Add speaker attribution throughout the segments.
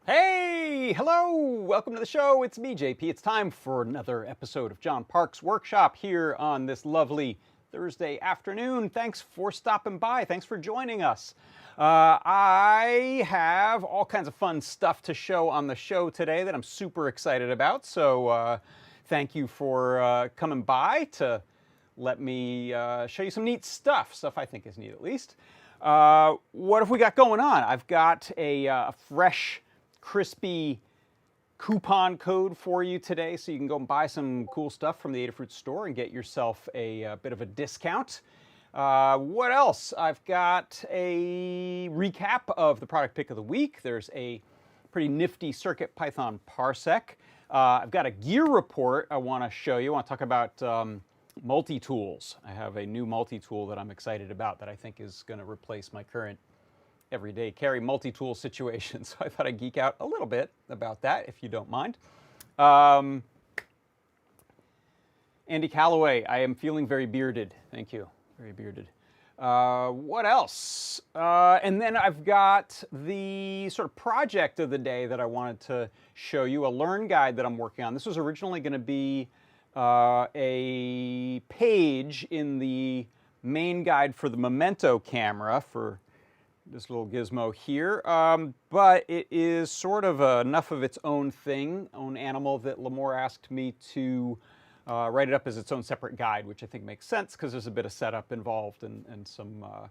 Speaker 1: Hey, hello, welcome to the show. It's me, JP. It's time for another episode of John Park's Workshop here on this lovely Thursday afternoon. Thanks for stopping by. Thanks for joining us. I have all kinds of fun stuff to show on the show today that I'm super excited about. So thank you for coming by to let me show you some neat stuff I think is neat at least. What have we got going on? I've got a fresh, crispy coupon code for you today, so you can go and buy some cool stuff from the Adafruit store and get yourself a bit of a discount. What else? I've got a recap of the product pick of the week. There's a pretty nifty CircuitPython Parsec. I've got a gear report I want to show you. I want to talk about multi-tools. I have a new multi-tool that I'm excited about that I think is going to replace my current everyday carry multi-tool situation. So I thought I'd geek out a little bit about that, if you don't mind. Andy Calloway, I am feeling very bearded. Thank you, very bearded. What else? And then I've got the sort of project of the day that I wanted to show you, a learn guide that I'm working on. This was originally going to be a page in the main guide for the Momento camera for this little gizmo here, but it is sort of enough of its own thing, own animal, that Lamore asked me to write it up as its own separate guide, which I think makes sense because there's a bit of setup involved and some, a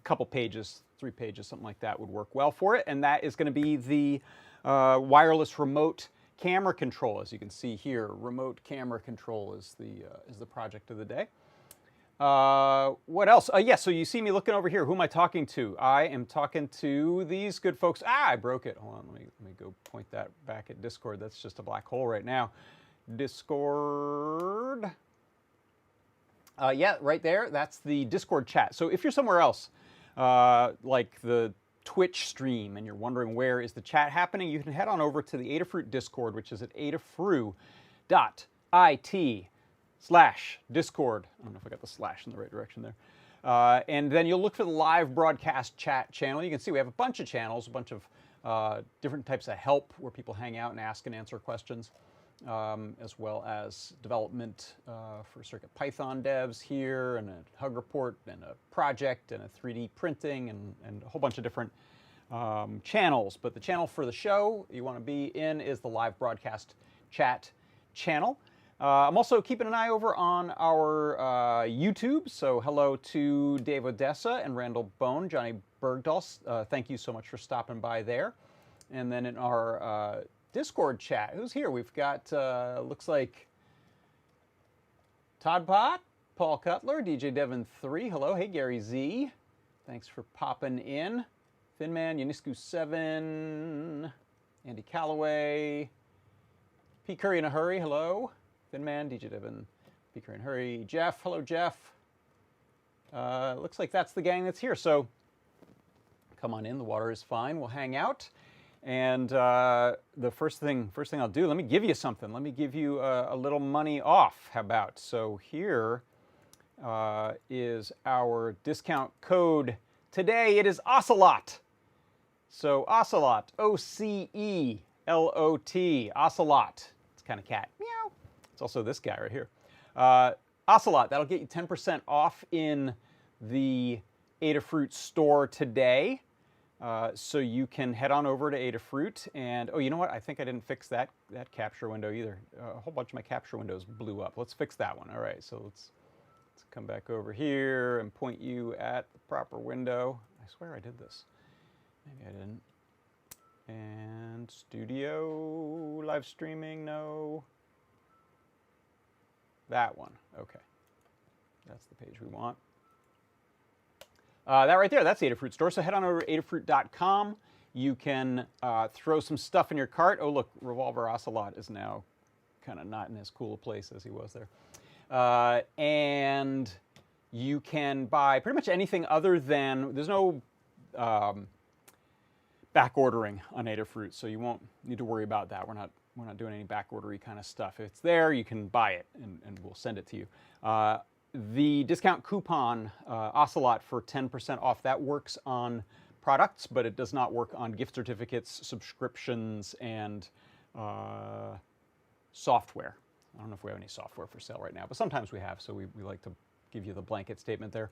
Speaker 1: couple pages, 3 pages, something like that would work well for it. And that is going to be the wireless remote camera control. As you can see here, remote camera control is the project of the day. What else? Yeah, so you see me looking over here. Who am I talking to? I am talking to these good folks. I broke it. Hold on, let me go point that back at Discord. That's just a black hole right now. Discord. Yeah, right there. That's the Discord chat. So if you're somewhere else, like the Twitch stream, and you're wondering where is the chat happening, you can head on over to the Adafruit Discord, which is at adafru.it/Discord. I don't know if I got the slash in the right direction there. And then you'll look for the live broadcast chat channel. You can see we have a bunch of channels, a bunch of different types of help where people hang out and ask and answer questions, as well as development for CircuitPython devs here, and a hug report, and a project, and a 3D printing, and a whole bunch of different channels. But the channel for the show you want to be in is the live broadcast chat channel. I'm also keeping an eye over on our YouTube, so hello to Dave Odessa and Randall Bone, Johnny Bergdahl. Thank you so much for stopping by there. And then in our Discord chat, who's here? We've got, looks like Todd Pot, Paul Cutler, DJ Devon 3, hello, hey Gary Z, thanks for popping in. Thinman, Uniscu 7, Andy Calloway, P. Curry in a Hurry, hello. Thinman, DJ Devon Speaker in hurry. Jeff, hello Jeff. Looks like that's the gang that's here. So come on in, the water is fine. We'll hang out. And the first thing I'll do, let me give you something. Let me give you a little money off. How about? So here is our discount code today. It is Ocelot. So Ocelot, O-C-E-L-O-T, Ocelot. It's kind of cat. Meow. It's also this guy right here. Ocelot, that'll get you 10% off in the Adafruit store today. So you can head on over to Adafruit and, oh, you know what? I think I didn't fix that capture window either. A whole bunch of my capture windows blew up. Let's fix that one. All right, so let's come back over here and point you at the proper window. I swear I did this. Maybe I didn't. And studio, live streaming, no. That one, okay. That's the page we want. That right there, that's the Adafruit store. So head on over to adafruit.com. You can throw some stuff in your cart. Oh, look, Revolver Ocelot is now kind of not in as cool a place as he was there. And you can buy pretty much anything other than, there's no back ordering on Adafruit, so you won't need to worry about that. We're not doing any back ordery kind of stuff. If it's there, you can buy it, and we'll send it to you. The discount coupon, Ocelot, for 10% off, that works on products, but it does not work on gift certificates, subscriptions, and software. I don't know if we have any software for sale right now, but sometimes we have, so we like to give you the blanket statement there.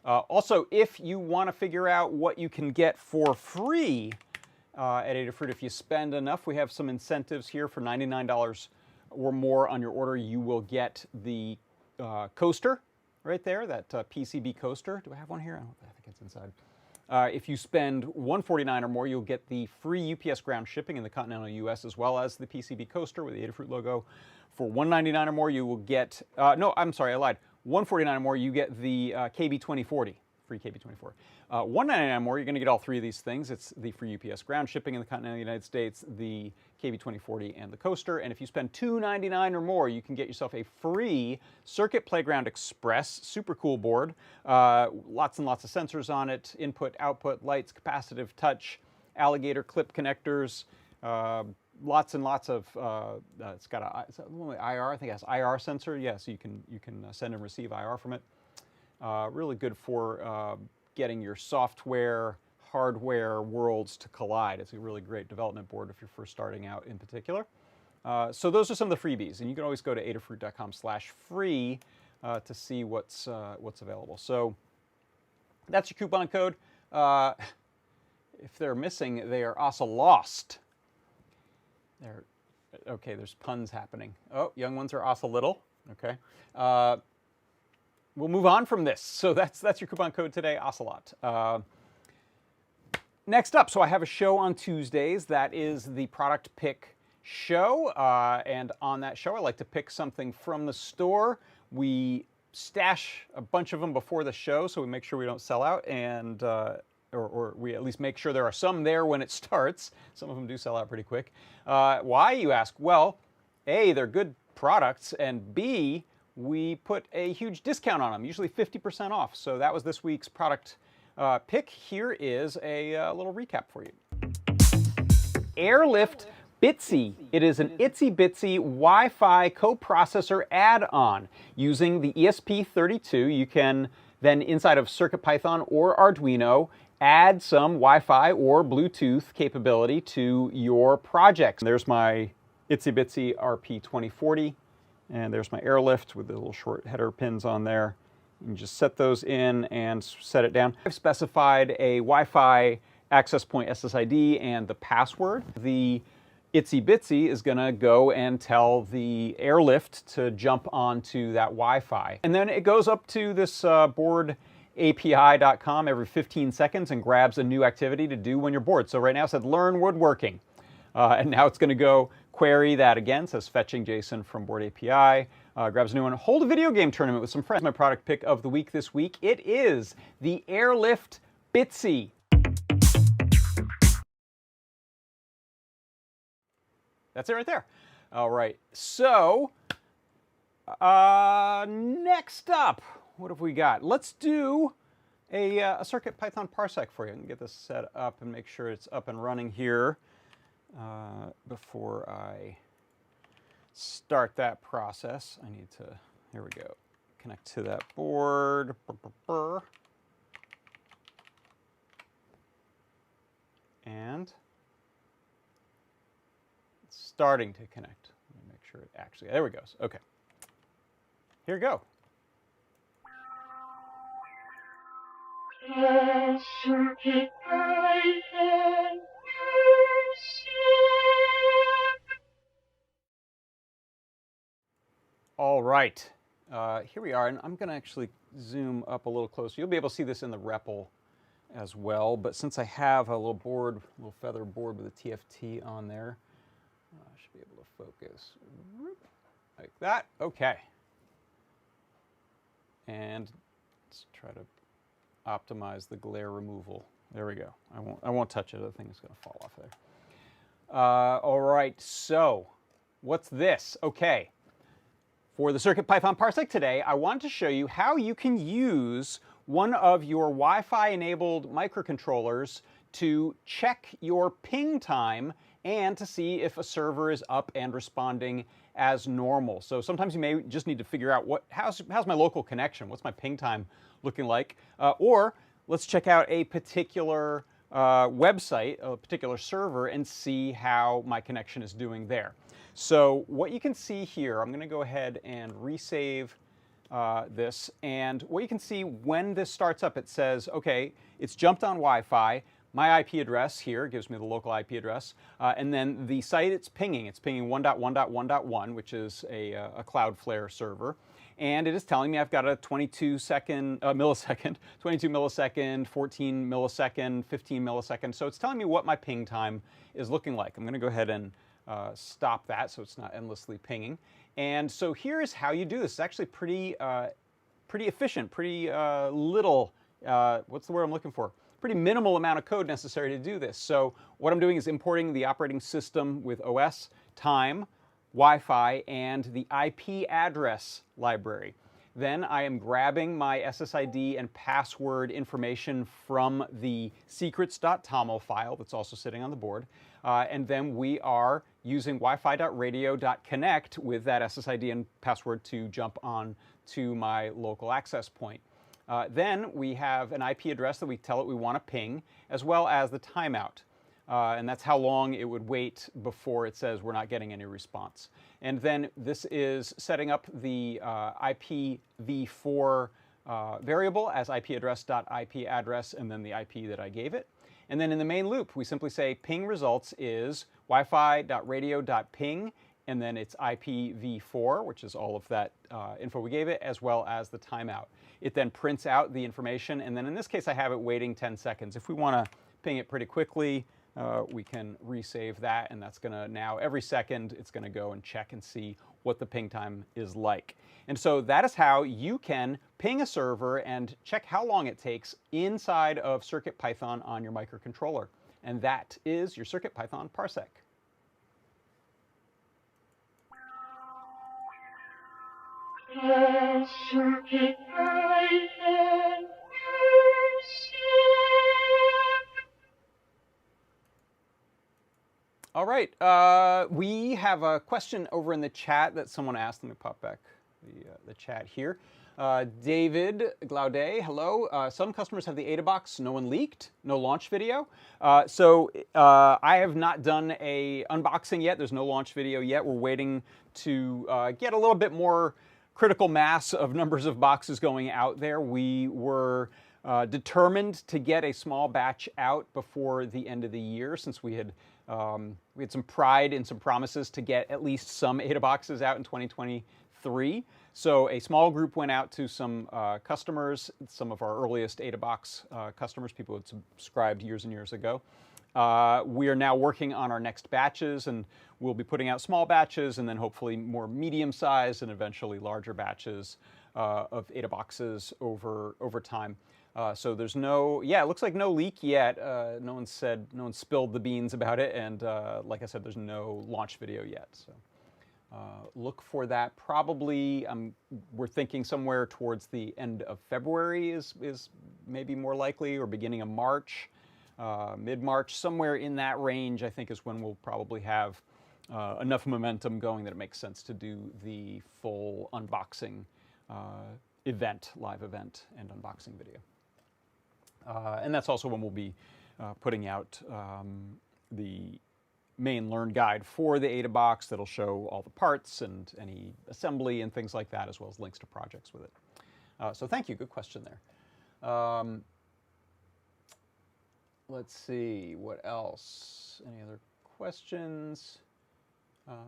Speaker 1: Also, if you want to figure out what you can get for free at Adafruit, if you spend enough, we have some incentives here. For $99 or more on your order, you will get the coaster right there, that PCB coaster. Do I have one here? I think it's inside. If you spend $149 or more, you'll get the free UPS ground shipping in the continental US, as well as the PCB coaster with the Adafruit logo. For $199 or more, you will get, no, I'm sorry, I lied. $149 or more, you get the KB2040, free KB2040. $199 or more, you're going to get all three of these things. It's the free UPS ground shipping in the continental United States, the KB2040, and the coaster. And if you spend $299 or more, you can get yourself a free Circuit Playground Express, super cool board. Lots and lots of sensors on it, input, output, lights, capacitive touch, alligator clip connectors, lots and lots of, it's got a IR, I think it has IR sensor. Yeah, so you can send and receive IR from it. Really good for getting your software, hardware worlds to collide. It's a really great development board if you're first starting out in particular. So those are some of the freebies, and you can always go to adafruit.com/free to see what's available. So that's your coupon code. If they're missing, they are also lost. Okay, there's puns happening. Oh, young ones are also little. Okay. We'll move on from this. So that's your coupon code today, Ocelot. Next up, so I have a show on Tuesdays. That is the product pick show. And on that show, I like to pick something from the store. We stash a bunch of them before the show, so we make sure we don't sell out, and or we at least make sure there are some there when it starts. Some of them do sell out pretty quick. Why, you ask? Well, A, they're good products, and B, we put a huge discount on them, usually 50% off. So that was this week's product pick. Here is a little recap for you. Airlift Bitsy. It is an itsy bitsy Wi-Fi coprocessor add-on. Using the ESP32, you can then, inside of CircuitPython or Arduino, add some Wi-Fi or Bluetooth capability to your projects. There's my itsy bitsy RP2040, and there's my Airlift with the little short header pins on there. You can just set those in and set it down. I've specified a Wi-Fi access point SSID and the password. The itsy bitsy is going to go and tell the Airlift to jump onto that Wi-Fi. And then it goes up to this board API.com every 15 seconds and grabs a new activity to do when you're bored. So right now it said learn woodworking. And now it's going to go query that again. It says fetching JSON from board API. Grabs a new one. Hold a video game tournament with some friends. My product pick of the week this week, it is the Airlift Bitsy. That's it right there. All right, so Next up, what have we got? Let's do a CircuitPython Parsec for you. I can get this set up and make sure it's up and running here before I start that process. I need to, here we go, connect to that board. And it's starting to connect. Let me make sure it actually, there we go. Okay. Here we go. All right. Here we are, and I'm going to actually zoom up a little closer. You'll be able to see this in the REPL as well, but since I have a little board, a little feather board with a TFT on there, I should be able to focus like that. Okay. And let's try to optimize the glare removal. There we go. I won't touch it. The thing is going to fall off there. All right. So, what's this? Okay. For the CircuitPython Parsec today, I want to show you how you can use one of your Wi-Fi enabled microcontrollers to check your ping time and to see if a server is up and responding as normal. So sometimes you may just need to figure out how's my local connection, what's my ping time looking like, or let's check out a particular website, a particular server, and see how my connection is doing there. So what you can see here, I'm going to go ahead and resave this, and what you can see when this starts up, it says, okay, it's jumped on Wi-Fi. My IP address here gives me the local IP address, and then the site it's pinging 1.1.1.1, which is a Cloudflare server, and it is telling me I've got a 22 millisecond, 14 millisecond, 15 millisecond. So it's telling me what my ping time is looking like. I'm going to go ahead and stop that so it's not endlessly pinging. And so here is how you do this. It's actually pretty efficient, pretty little, what's the word I'm looking for? Pretty minimal amount of code necessary to do this. So what I'm doing is importing the operating system with OS, time, Wi-Fi, and the IP address library. Then I am grabbing my SSID and password information from the secrets.toml file that's also sitting on the board. And then we are using wi-fi.radio.connect with that SSID and password to jump on to my local access point. Then we have an IP address that we tell it we want to ping, as well as the timeout. And that's how long it would wait before it says we're not getting any response. And then this is setting up the IPv4 variable as IP address.IP address, and then the IP that I gave it. And then in the main loop, we simply say ping results is wi-fi.radio.ping, and then it's IPv4, which is all of that info we gave it, as well as the timeout. It then prints out the information, and then in this case, I have it waiting 10 seconds. If we want to ping it pretty quickly, we can resave that, and that's going to now, every second, it's going to go and check and see what the ping time is like. And so that is how you can ping a server and check how long it takes inside of CircuitPython on your microcontroller. And that is your CircuitPython Parsec. All right, we have a question over in the chat that someone asked. Let me pop back the chat here. David Glaudet, hello. Some customers have the AdaBox, no one leaked, no launch video. So I have not done a unboxing yet. There's no launch video yet. We're waiting to get a little bit more critical mass of numbers of boxes going out there. We were determined to get a small batch out before the end of the year, since we had some pride in some promises to get at least some AdaBoxes out in 2023. So a small group went out to some customers, some of our earliest AdaBox customers, people who had subscribed years and years ago. We are now working on our next batches, and we'll be putting out small batches and then hopefully more medium-sized and eventually larger batches of AdaBoxes over time. So there's no, it looks like no leak yet. No one spilled the beans about it, and like I said, there's no launch video yet. So look for that. Probably, we're thinking somewhere towards the end of February is maybe more likely, or beginning of March, mid-March, somewhere in that range, I think is when we'll probably have enough momentum going that it makes sense to do the full unboxing event, live event and unboxing video. And that's also when we'll be putting out the main Learn guide for the AdaBox that'll show all the parts and any assembly and things like that, as well as links to projects with it. So thank you, good question there. Let's see, what else? Any other questions? I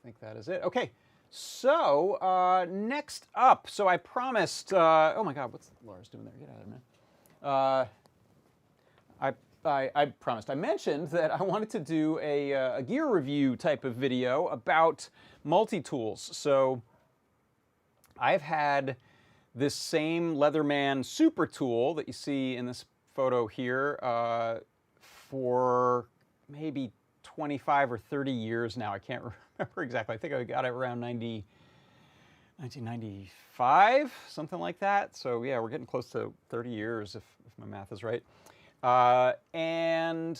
Speaker 1: think that is it. Okay, so next up, so I promised, oh my God, what's Lars doing there? Get out of there, man. I promised, I mentioned that I wanted to do a gear review type of video about multi-tools. So I've had this same Leatherman Super Tool that you see in this photo here for maybe 25 or 30 years now. I can't remember exactly. I think I got it around 1995, something like that. So yeah, we're getting close to 30 years if my math is right. And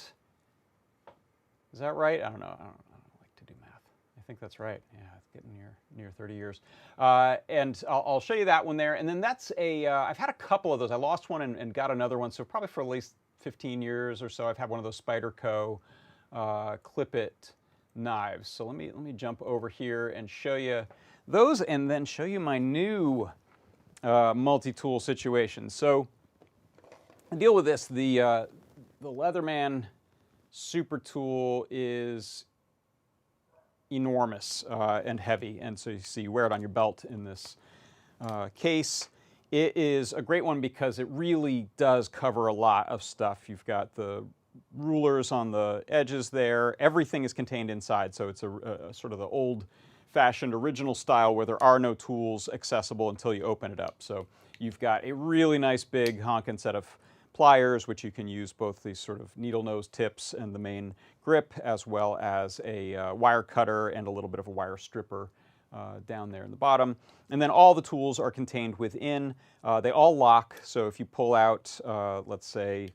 Speaker 1: is that right? I don't know. I don't like to do math. I think that's right. Yeah, it's getting near 30 years. And I'll show you that one there. And then that's I've had a couple of those. I lost one and got another one. So probably for at least 15 years or so, I've had one of those Spyderco clip-it knives. So let me jump over here and show you those, and then show you my new multi-tool situation. So I deal with this. The Leatherman Super Tool is enormous and heavy, and so you see you wear it on your belt in this case. It is a great one because it really does cover a lot of stuff. You've got the rulers on the edges there. Everything is contained inside, so it's a sort of the old-fashioned original style where there are no tools accessible until you open it up. So you've got a really nice big honkin' set of pliers, which you can use both these sort of needle nose tips and the main grip, as well as a wire cutter and a little bit of a wire stripper down there in the bottom. And then all the tools are contained within. They all lock, so if you pull out, let's say,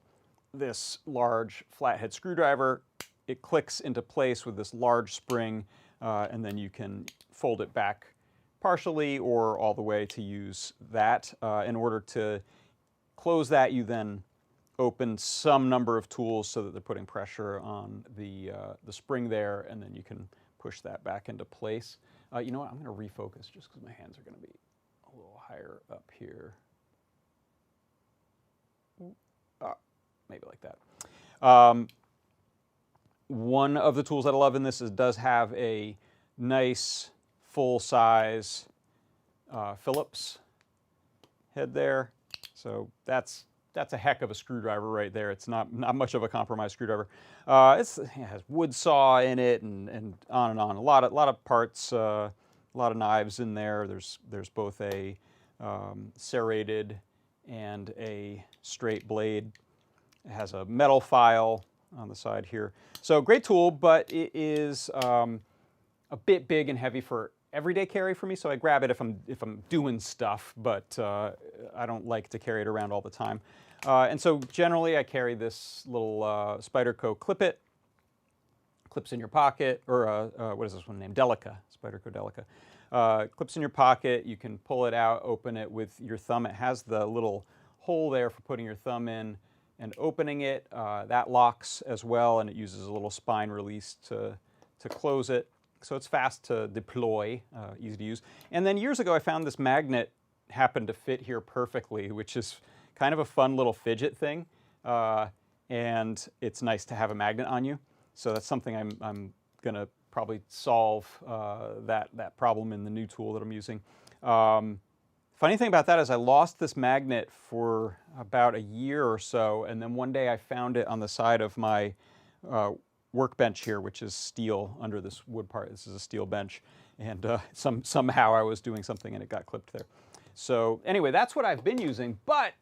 Speaker 1: this large flathead screwdriver, it clicks into place with this large spring, and then you can fold it back partially or all the way to use that. In order to close that, you then open some number of tools so that they're putting pressure on the spring there, and then you can push that back into place. You know what, I'm going to refocus just because my hands are going to be a little higher up here. Maybe like that. One of the tools that I love in this does have a nice full-size Phillips head there. So that's a heck of a screwdriver right there. It's not much of a compromise screwdriver. It has wood saw in it and on and on. A lot of parts, a lot of knives in there. There's both a serrated and a straight blade. It has a metal file on the side here. So great tool, but it is a bit big and heavy for everyday carry for me. So I grab it if I'm doing stuff, but I don't like to carry it around all the time. And so generally I carry this little Spyderco clip-it. Clips in your pocket, or what is this one named? Delica, Spyderco Delica. Clips in your pocket. You can pull it out, open it with your thumb. It has the little hole there for putting your thumb in and opening it. That locks as well, and it uses a little spine release to close it. So it's fast to deploy, easy to use. And then years ago I found this magnet happened to fit here perfectly, which is kind of a fun little fidget thing. And it's nice to have a magnet on you. So that's something I'm going to probably solve that problem in the new tool that I'm using. Funny thing about that is I lost this magnet for about a year or so, and then one day I found it on the side of my workbench here, which is steel under this wood part. This is a steel bench, and somehow I was doing something and it got clipped there. So anyway, that's what I've been using, but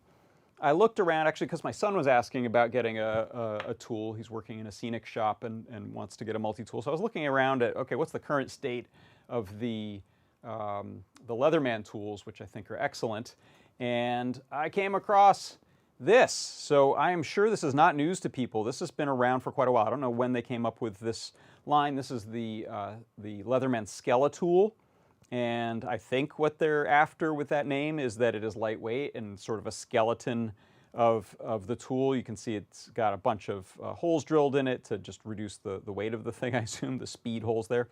Speaker 1: I looked around, actually, because my son was asking about getting a tool. He's working in a scenic shop and wants to get a multi-tool. So I was looking around at, okay, what's the current state of the Leatherman tools, which I think are excellent. And I came across this. So I am sure this is not news to people. This has been around for quite a while. I don't know when they came up with this line. This is the Leatherman Skeletool. And I think what they're after with that name is that it is lightweight and sort of a skeleton of the tool. You can see it's got a bunch of holes drilled in it to just reduce the weight of the thing, I assume, the speed holes there.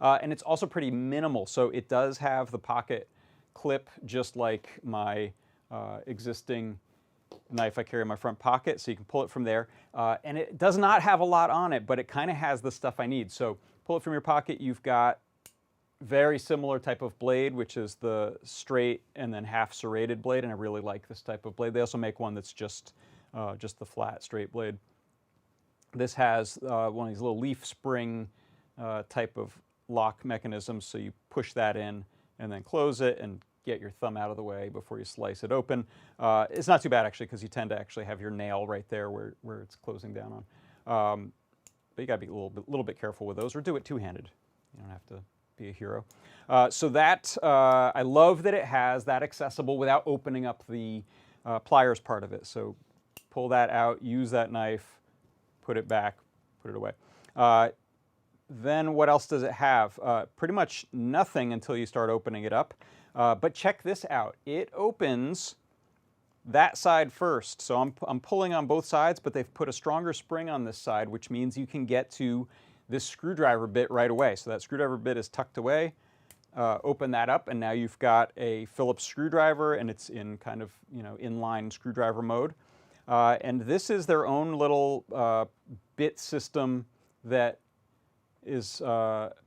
Speaker 1: And it's also pretty minimal. So it does have the pocket clip just like my existing knife I carry in my front pocket, so you can pull it from there. And it does not have a lot on it, but it kind of has the stuff I need. So pull it from your pocket, you've got very similar type of blade, which is the straight and then half serrated blade, and I really like this type of blade. They also make one that's just the flat straight blade. This has one of these little leaf spring type of lock mechanisms, so you push that in and then close it and get your thumb out of the way before you slice it open. It's not too bad, actually, because you tend to actually have your nail right there where it's closing down on. But you got to be a little bit careful with those, or do it two-handed. You don't have to be a hero. So that, I love that it has that accessible without opening up the pliers part of it. So pull that out, use that knife, put it back, put it away. Then what else does it have? Pretty much nothing until you start opening it up. But check this out. It opens that side first. So I'm pulling on both sides, but they've put a stronger spring on this side, which means you can get to this screwdriver bit right away. So that screwdriver bit is tucked away. Open that up, and now you've got a Phillips screwdriver, and it's in kind of, inline screwdriver mode. And this is their own little bit system that is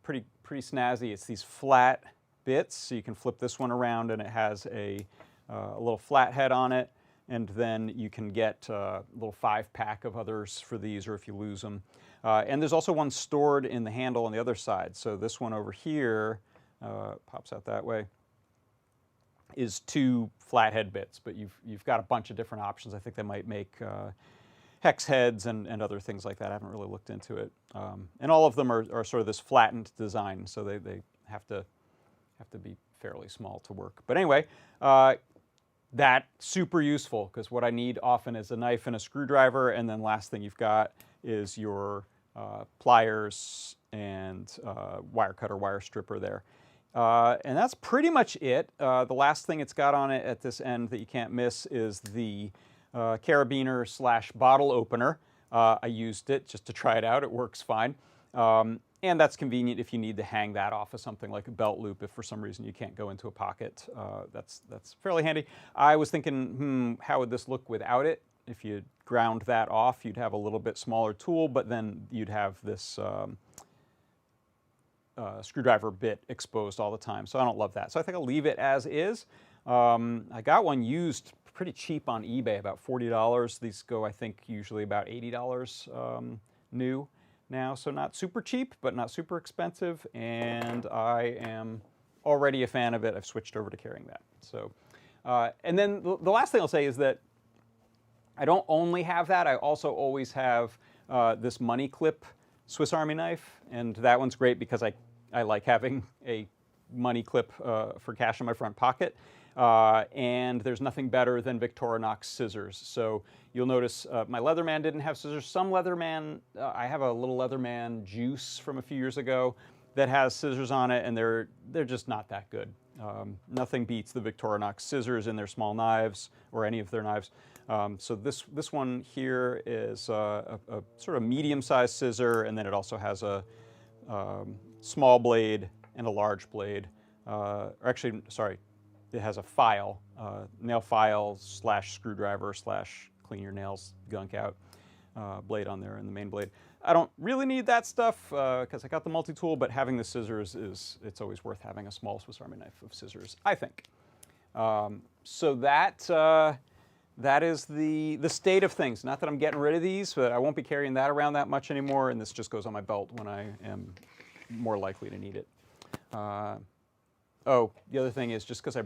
Speaker 1: pretty snazzy. It's these flat bits, so you can flip this one around, and it has a little flat head on it. And then you can get a little 5-pack of others for these, or if you lose them. And there's also one stored in the handle on the other side. So this one over here, pops out that way, is 2 flathead bits. But you've got a bunch of different options. I think they might make hex heads and other things like that. I haven't really looked into it. And all of them are sort of this flattened design, so they have to be fairly small to work. But anyway, that's super useful, because what I need often is a knife and a screwdriver, and then last thing you've got is your pliers and wire cutter, wire stripper there. And that's pretty much it. The last thing it's got on it at this end that you can't miss is the carabiner / bottle opener. I used it just to try it out. It works fine. And that's convenient if you need to hang that off of something like a belt loop. If for some reason you can't go into a pocket, that's fairly handy. I was thinking, how would this look without it? If you ground that off, you'd have a little bit smaller tool, but then you'd have this screwdriver bit exposed all the time. So I don't love that. So I think I'll leave it as is. I got one used pretty cheap on eBay, about $40. These go, I think, usually about $80 new now. So not super cheap, but not super expensive. And I am already a fan of it. I've switched over to carrying that. So, and then the last thing I'll say is that I don't only have that. I also always have this money clip Swiss Army knife, and that one's great because I like having a money clip for cash in my front pocket. And there's nothing better than Victorinox scissors. So you'll notice my Leatherman didn't have scissors. Some Leatherman, I have a little Leatherman Juice from a few years ago that has scissors on it, and they're just not that good. Nothing beats the Victorinox scissors in their small knives, or any of their knives. So this one here is a sort of medium-sized scissor, and then it also has a small blade and a large blade. Or actually, sorry, it has a file, nail file / screwdriver / clean your nails gunk out blade on there, and the main blade. I don't really need that stuff because I got the multi-tool, but having the scissors it's always worth having a small Swiss Army knife of scissors, I think. So that is the state of things. Not that I'm getting rid of these, but I won't be carrying that around that much anymore, and this just goes on my belt when I am more likely to need it. Oh, the other thing is just because I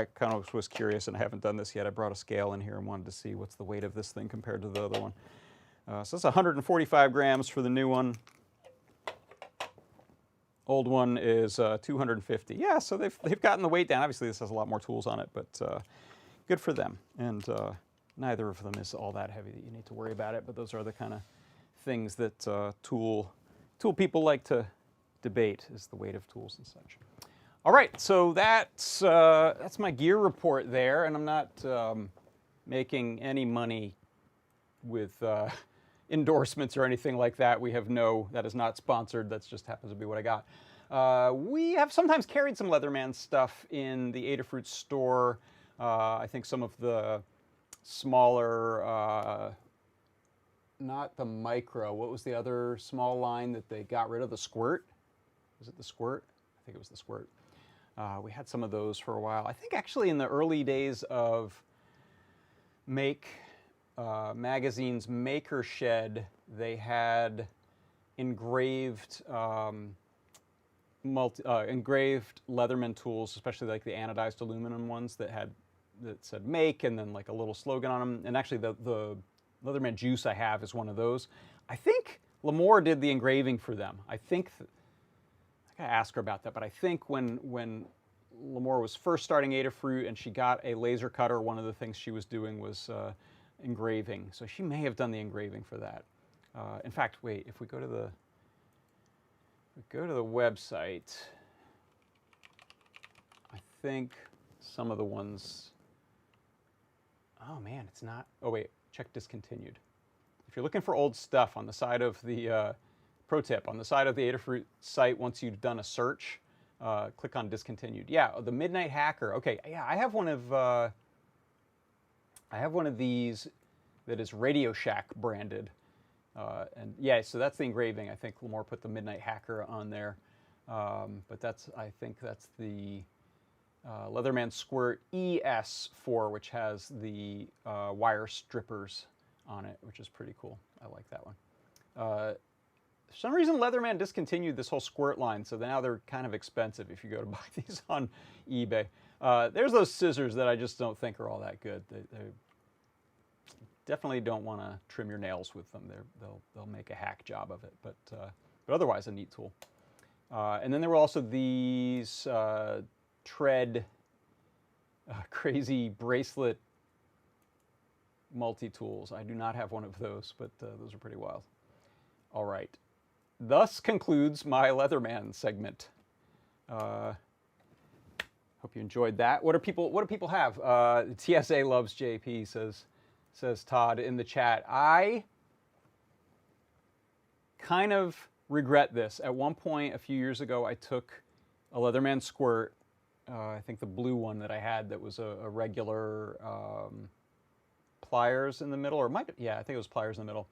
Speaker 1: kind of was curious and I haven't done this yet, I brought a scale in here and wanted to see what's the weight of this thing compared to the other one. So it's 145 grams for the new one. Old one is 250. Yeah, so they've gotten the weight down. Obviously, this has a lot more tools on it, but good for them. And neither of them is all that heavy that you need to worry about it. But those are the kind of things that tool people like to debate, is the weight of tools and such. All right, so that's my gear report there, and I'm not making any money with endorsements or anything like that. We have that is not sponsored. That just happens to be what I got. We have sometimes carried some Leatherman stuff in the Adafruit store. I think some of the smaller, not the Micro, what was the other small line that they got rid of? The Squirt? Was it the Squirt? I think it was the Squirt. We had some of those for a while. I think actually in the early days of Magazine's Maker Shed, they had engraved engraved Leatherman tools, especially like the anodized aluminum ones that said "Make" and then like a little slogan on them. And actually, the Leatherman Juice I have is one of those. I think Lamore did the engraving for them. I gotta ask her about that, but I think when Lamore was first starting Adafruit and she got a laser cutter, one of the things she was doing was engraving. So she may have done the engraving for that. In fact, wait, if we go to the website, I think some of the ones, oh man, it's not, oh wait, check discontinued. If you're looking for old stuff on the side of the, pro tip, on the side of the Adafruit site, once you've done a search, click on discontinued. Yeah, the Midnight Hacker. Okay, yeah, I have one of these that is Radio Shack branded. And yeah, so that's the engraving. I think Lamore put the Midnight Hacker on there. But I think that's the Leatherman Squirt ES4, which has the wire strippers on it, which is pretty cool. I like that one. For some reason, Leatherman discontinued this whole Squirt line, so now they're kind of expensive if you go to buy these on eBay. There's those scissors that I just don't think are all that good. They definitely don't want to trim your nails with them. They'll make a hack job of it, but otherwise a neat tool. And then there were also these Tread crazy bracelet multi-tools. I do not have one of those, but those are pretty wild. All right. Thus concludes my Leatherman segment. Hope you enjoyed that. What do people have? TSA loves JP, says Todd in the chat. I kind of regret this. At one point a few years ago, I took a Leatherman Squirt, I think the blue one that I had that was a regular pliers in the middle, or yeah, I think it was pliers in the middle.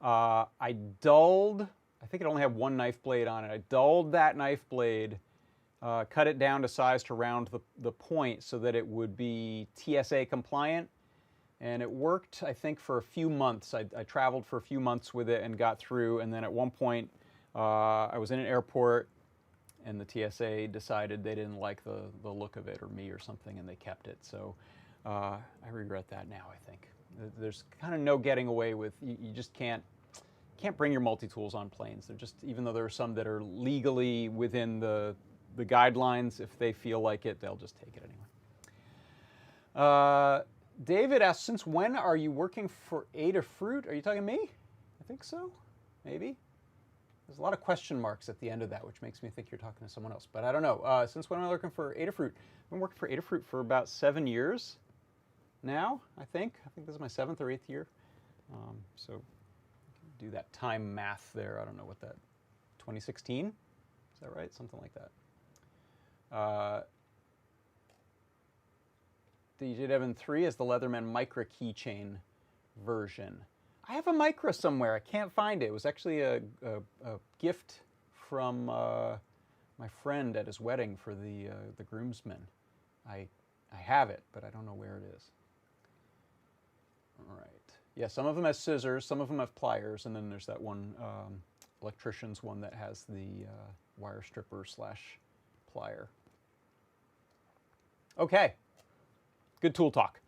Speaker 1: I dulled, I think it only had one knife blade on it. I dulled that knife blade, cut it down to size to round the point so that it would be TSA compliant. And it worked, I think, for a few months. I traveled for a few months with it and got through. And then at one point, I was in an airport, and the TSA decided they didn't like the look of it or me or something, and they kept it. So I regret that now, I think. There's kind of no getting away with, you just can't bring your multi-tools on planes. They're just, even though there are some that are legally within the guidelines, if they feel like it, they'll just take it anyway. David asks, since when are you working for Adafruit? Are you talking to me? I think so, maybe. There's a lot of question marks at the end of that, which makes me think you're talking to someone else, but I don't know. Since when am I working for Adafruit? I've been working for Adafruit for about 7 years now, I think. I think this is my 7th or 8th year. So do that time math there. I don't know what that, 2016? Is that right? Something like that. DJ Devon 3 is the Leatherman Micra keychain version. I have a Micra somewhere. I can't find it. It was actually a gift from my friend at his wedding for the groomsmen. I have it, but I don't know where it is. All right. Yeah, some of them have scissors, some of them have pliers, and then there's that one electrician's one that has the wire stripper / plier. Okay, good tool talk.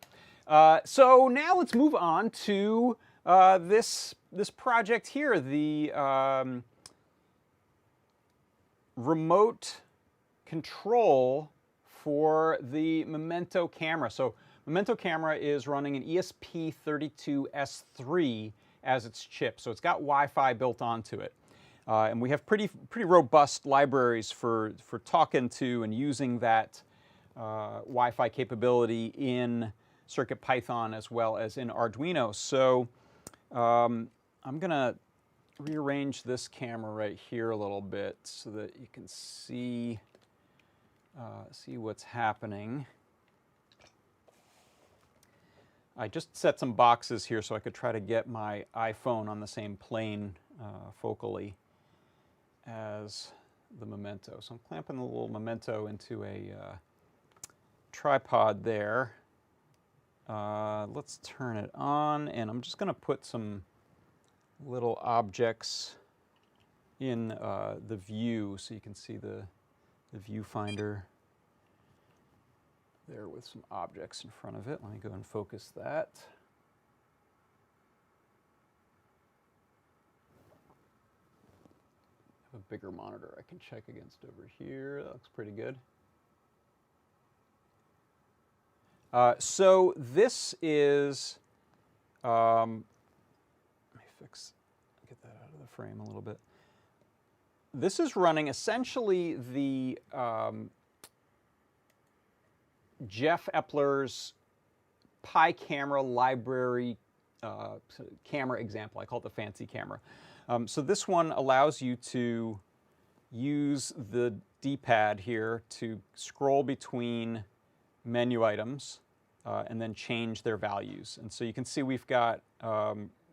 Speaker 1: So now let's move on to this project here, the remote control for the Momento camera. So Momento camera is running an ESP32S3 as its chip, so it's got Wi-Fi built onto it. And we have pretty robust libraries for talking to and using that Wi-Fi capability in CircuitPython as well as in Arduino. So I'm going to rearrange this camera right here a little bit so that you can see what's happening. I just set some boxes here so I could try to get my iPhone on the same plane focally as the Momento. So I'm clamping the little Momento into a tripod there. Let's turn it on, and I'm just going to put some little objects in the view so you can see the viewfinder there with some objects in front of it. Let me go and focus that. I have a bigger monitor I can check against over here. That looks pretty good. So this is, let me get that out of the frame a little bit. This is running essentially the Jeff Epler's Pi camera library camera example. I call it the fancy camera. So this one allows you to use the D-pad here to scroll between menu items and then change their values. And so you can see we've got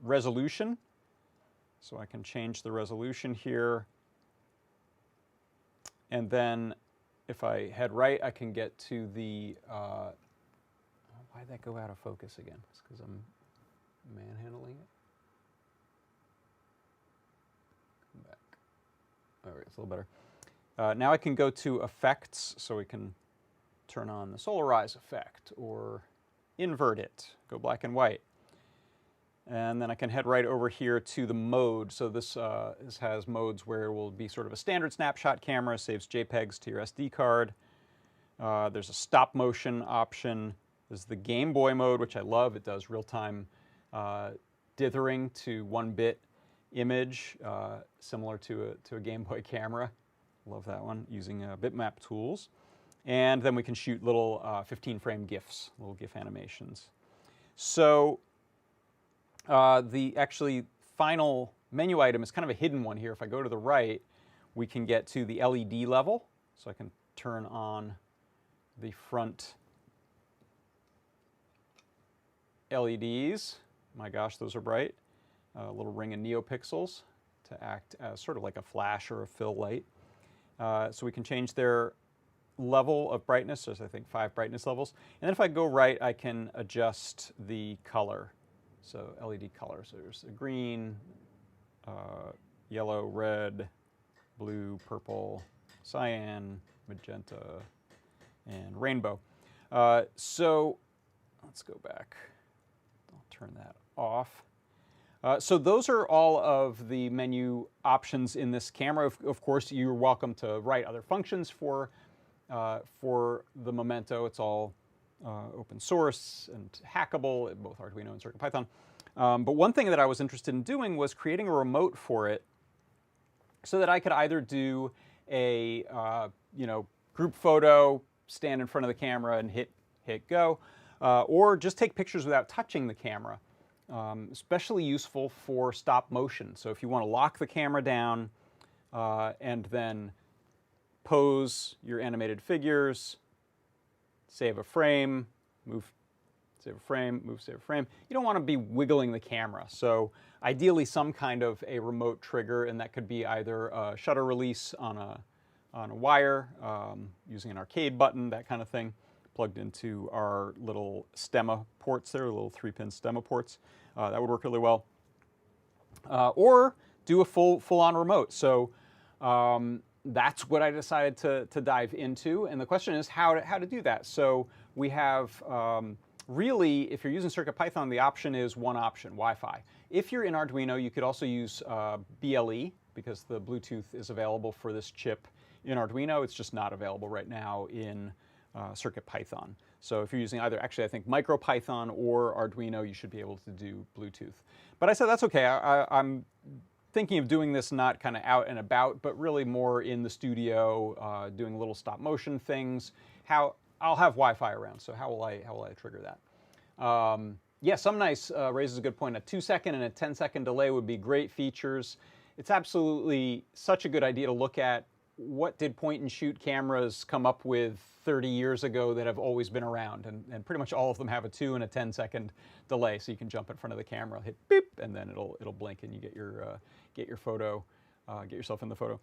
Speaker 1: resolution. So I can change the resolution here. And then if I head right, I can get to the, why'd that go out of focus again? It's because I'm manhandling it. Come back. All right, it's a little better. Now I can go to effects, so we can turn on the solarize effect or invert it, go black and white. And then I can head right over here to the mode. So this has modes where it will be sort of a standard snapshot camera, saves JPEGs to your SD card. There's a stop motion option. There's the Game Boy mode, which I love. It does real-time dithering to 1-bit image, similar to a Game Boy camera. Love that one, using bitmap tools. And then we can shoot little 15-frame GIFs, little GIF animations. So the actually final menu item is kind of a hidden one here. If I go to the right, we can get to the LED level. So I can turn on the front LEDs. My gosh, those are bright. A little ring of neopixels to act as sort of like a flash or a fill light. So we can change their level of brightness. There's, I think, 5 brightness levels. And then if I go right, I can adjust the color. So LED colors. There's a green, yellow, red, blue, purple, cyan, magenta, and rainbow. So let's go back. I'll turn that off. So those are all of the menu options in this camera. Of course, you're welcome to write other functions for the Momento. It's all open source and hackable in both Arduino and CircuitPython. But one thing that I was interested in doing was creating a remote for it so that I could either do a group photo, stand in front of the camera and hit go, or just take pictures without touching the camera. Especially useful for stop motion. So if you want to lock the camera down and then pose your animated figures, save a frame, move, save a frame, move, save a frame. You don't want to be wiggling the camera. So ideally some kind of a remote trigger, and that could be either a shutter release on a wire, using an arcade button, that kind of thing, plugged into our little stemma ports there, little 3-pin stemma ports. That would work really well. Or do a full-on remote. So that's what I decided to dive into. And the question is how to do that. So we have, really, if you're using CircuitPython, the option is one option, Wi-Fi. If you're in Arduino, you could also use BLE, because the Bluetooth is available for this chip in Arduino. It's just not available right now in CircuitPython. So if you're using either, actually I think MicroPython or Arduino, you should be able to do Bluetooth. But I said that's okay. I'm thinking of doing this not kind of out and about, but really more in the studio, doing little stop motion things. I'll have Wi-Fi around, so how will I trigger that? Yeah, Some Nice raises a good point. A 2-second and a 10-second delay would be great features. It's absolutely such a good idea to look at what did point-and-shoot cameras come up with 30 years ago that have always been around, and pretty much all of them have a 2 and a 10-second delay, so you can jump in front of the camera, hit beep, and then it'll blink, and you get your photo, get yourself in the photo.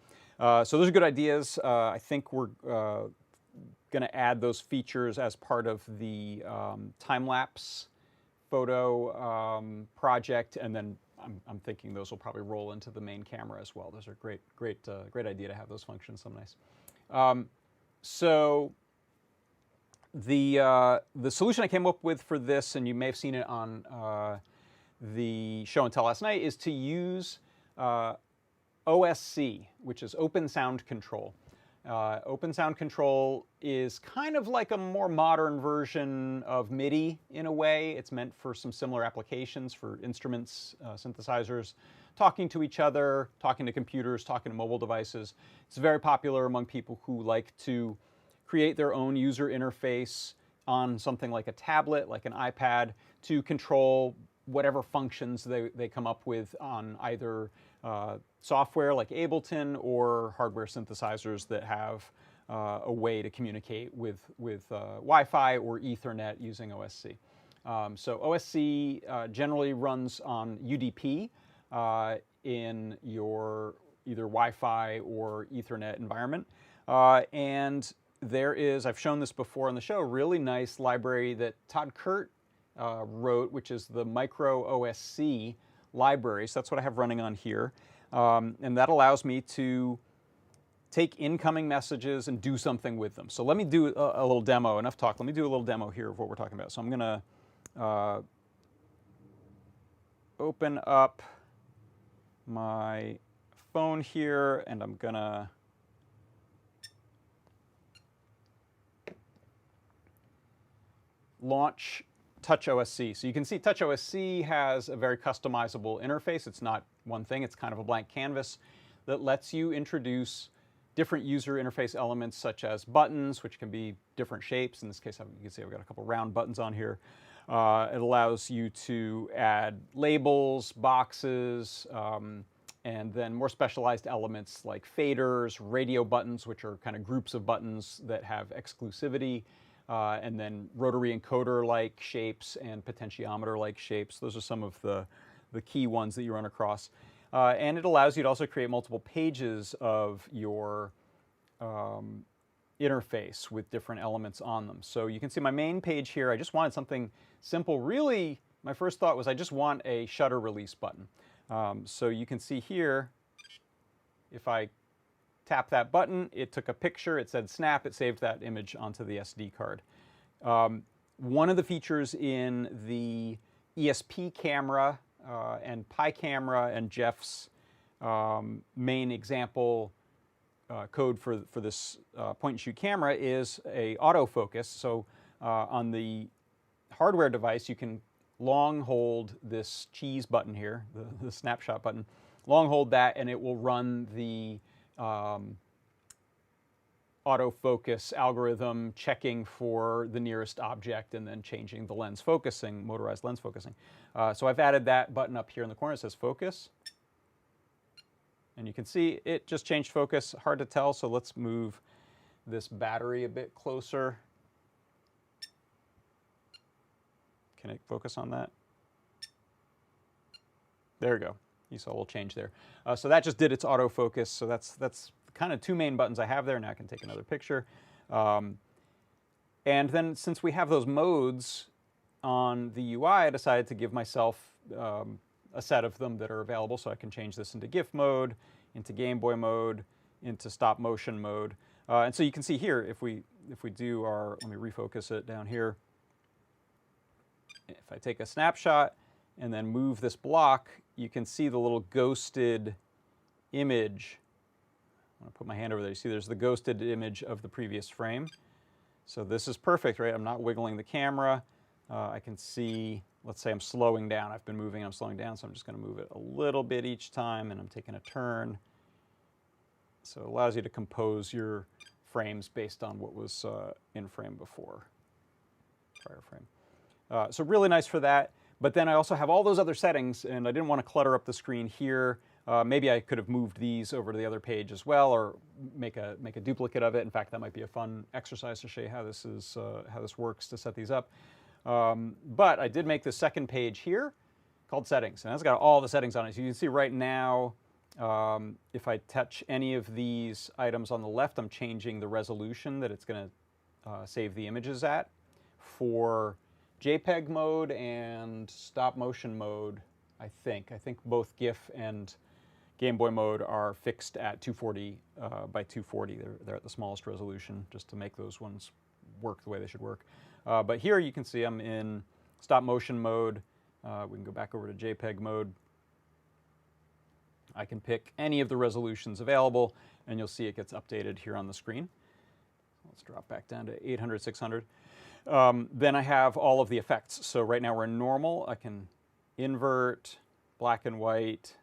Speaker 1: So those are good ideas. I think we're going to add those features as part of the time-lapse photo project, and then I'm thinking those will probably roll into the main camera as well. Those are great idea to have those functions. So nice. So the solution I came up with for this, and you may have seen it on the show and tell last night, is to use OSC, which is Open Sound Control. Open Sound Control is kind of like a more modern version of MIDI in a way. It's meant for some similar applications for instruments, synthesizers, talking to each other, talking to computers, talking to mobile devices. It's very popular among people who like to create their own user interface on something like a tablet, like an iPad, to control whatever functions they come up with on either software like Ableton or hardware synthesizers that have a way to communicate with Wi-Fi or Ethernet using OSC. So OSC generally runs on UDP in your either Wi-Fi or Ethernet environment. And there is, I've shown this before on the show, a really nice library that Todd Kurt wrote, which is the Micro OSC library. So that's what I have running on here. And that allows me to take incoming messages and do something with them. So let me do a little demo. Enough talk. Let me do a little demo here of what we're talking about. So I'm going to open up my phone here, and I'm going to launch TouchOSC. So you can see TouchOSC has a very customizable interface. It's not one thing. It's kind of a blank canvas that lets you introduce different user interface elements such as buttons, which can be different shapes. In this case, you can see I've got a couple round buttons on here. It allows you to add labels, boxes, and then more specialized elements like faders, radio buttons, which are kind of groups of buttons that have exclusivity, and then rotary encoder-like shapes and potentiometer-like shapes. Those are some of the key ones that you run across. And it allows you to also create multiple pages of your interface with different elements on them. So you can see my main page here. I just wanted something simple. Really, my first thought was I just want a shutter release button. So you can see here, if I tap that button, it took a picture, it said snap, it saved that image onto the SD card. One of the features in the ESP camera and Pi camera and Jeff's main example code for this point-and-shoot camera is a autofocus. So on the hardware device, you can long hold this cheese button here, the snapshot button, long hold that, and it will run the autofocus algorithm, checking for the nearest object and then changing the lens focusing, motorized lens focusing. So I've added that button up here in the corner. It says focus. And you can see it just changed focus. Hard to tell, so let's move this battery a bit closer. Can it focus on that? There we go. You saw a little change there. So that just did its autofocus. So that's kind of two main buttons I have there. Now I can take another picture. And then since we have those modes on the UI, I decided to give myself a set of them that are available. So I can change this into GIF mode, into Game Boy mode, into stop motion mode. And so you can see here, if we do our, let me refocus it down here. If I take a snapshot and then move this block, you can see the little ghosted image. I'm going to put my hand over there. You see there's the ghosted image of the previous frame. So this is perfect, right? I'm not wiggling the camera. I can see, let's say I'm slowing down. I've been moving, I'm slowing down, so I'm just going to move it a little bit each time, and I'm taking a turn. So it allows you to compose your frames based on what was in frame before, prior frame. So really nice for that. But then I also have all those other settings, and I didn't want to clutter up the screen here. Maybe I could have moved these over to the other page as well, or make a duplicate of it. In fact, that might be a fun exercise to show you how this works to set these up. But I did make the second page here called Settings, and that's got all the settings on it. So you can see right now, if I touch any of these items on the left, I'm changing the resolution that it's going to save the images at. For JPEG mode and stop motion mode, I think both GIF and Game Boy mode are fixed at 240 by 240. They're at the smallest resolution, just to make those ones work the way they should work. But here you can see I'm in stop motion mode. We can go back over to JPEG mode. I can pick any of the resolutions available, and you'll see it gets updated here on the screen. Let's drop back down to 800, 600. Then I have all of the effects. So right now we're in normal. I can invert, black and white,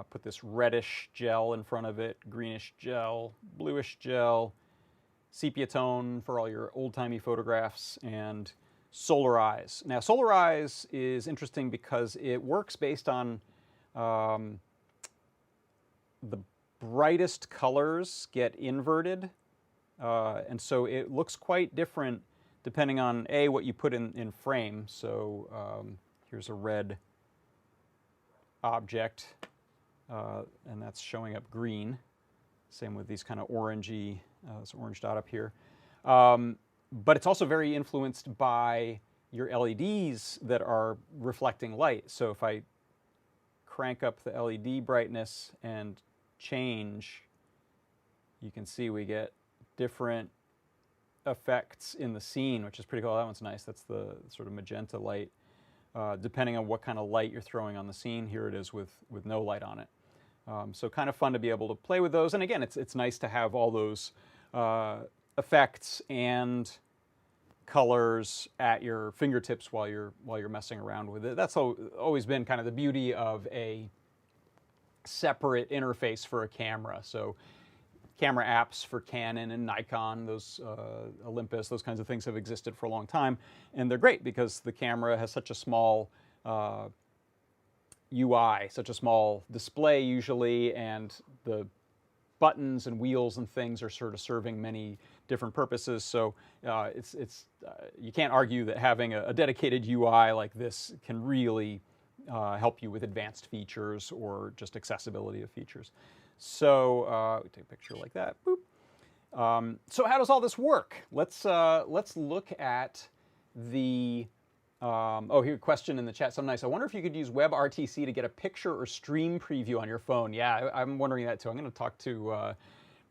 Speaker 1: put this reddish gel in front of it, greenish gel, bluish gel, sepia tone for all your old-timey photographs, and solarize. Now solarize is interesting because it works based on the brightest colors get inverted, and so it looks quite different depending on what you put in frame. So here's a red object, and that's showing up green. Same with these kind of orangey, this orange dot up here. But it's also very influenced by your LEDs that are reflecting light. So if I crank up the LED brightness and change, you can see we get different effects in the scene, which is pretty cool. That one's nice. That's the sort of magenta light. Depending on what kind of light you're throwing on the scene, here it is with no light on it. So kind of fun to be able to play with those. And again, it's nice to have all those effects and colors at your fingertips while you're messing around with it. That's always been kind of the beauty of a separate interface for a camera. So camera apps for Canon and Nikon, those Olympus, those kinds of things have existed for a long time, and they're great because the camera has such a small UI, such a small display usually, and the buttons and wheels and things are sort of serving many different purposes. So you can't argue that having a dedicated UI like this can really help you with advanced features or just accessibility of features. So we take a picture like that. Boop. So how does all this work? Let's look at the. Here, a question in the chat. Something nice. I wonder if you could use WebRTC to get a picture or stream preview on your phone. Yeah, I'm wondering that too. I'm going to talk to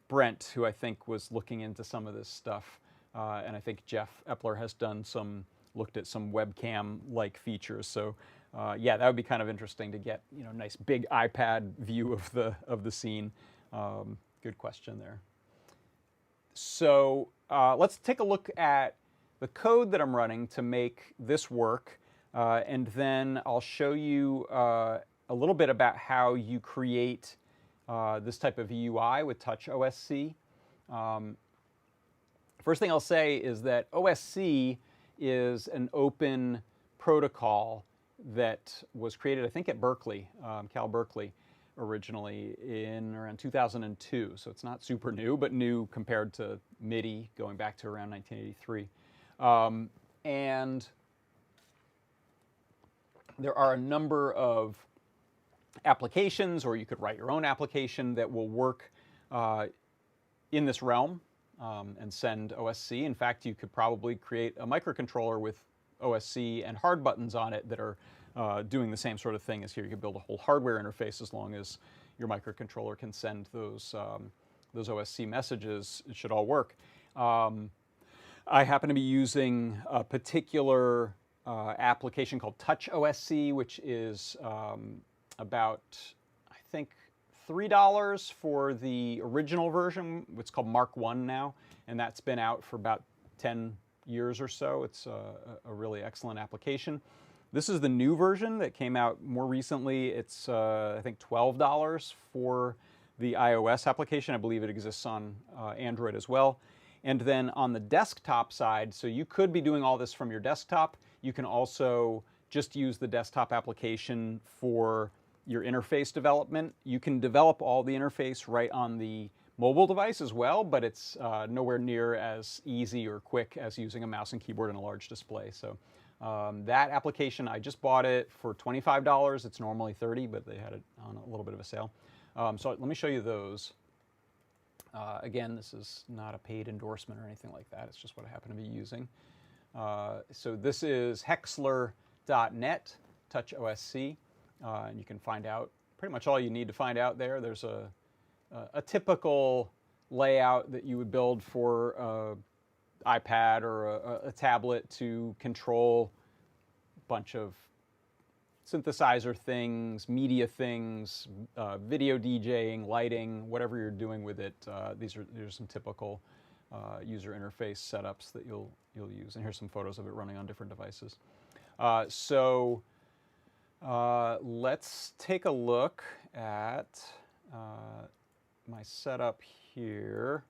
Speaker 1: Brent, who I think was looking into some of this stuff, and I think Jeff Epler has looked at some webcam-like features. So. Yeah, that would be kind of interesting to get, nice big iPad view of the scene. Good question there. So let's take a look at the code that I'm running to make this work, and then I'll show you a little bit about how you create this type of UI with TouchOSC. First thing I'll say is that OSC is an open protocol that was created, I think, at Berkeley, Cal Berkeley, originally in around 2002. So it's not super new, but new compared to MIDI going back to around 1983. And there are a number of applications, or you could write your own application that will work in this realm and send OSC. In fact, you could probably create a microcontroller with OSC and hard buttons on it that are doing the same sort of thing as here. You could build a whole hardware interface as long as your microcontroller can send those OSC messages. It should all work. I happen to be using a particular application called TouchOSC, which is about, I think, $3 for the original version. It's called Mark 1 now, and that's been out for about 10 years or so. It's a really excellent application. This is the new version that came out more recently. It's, I think, $12 for the iOS application. I believe it exists on Android as well. And then on the desktop side, so you could be doing all this from your desktop. You can also just use the desktop application for your interface development. You can develop all the interface right on the mobile device as well, but it's nowhere near as easy or quick as using a mouse and keyboard and a large display. So that application, I just bought it for $25. It's normally $30, but they had it on a little bit of a sale. So let me show you those. Again, this is not a paid endorsement or anything like that. It's just what I happen to be using. So this is Hexler.net, TouchOSC, and you can find out pretty much all you need to find out there. There's a typical layout that you would build for an iPad or a tablet to control a bunch of synthesizer things, media things, video DJing, lighting, whatever you're doing with it. These are some typical user interface setups that you'll use. And here's some photos of it running on different devices. So let's take a look at my setup here.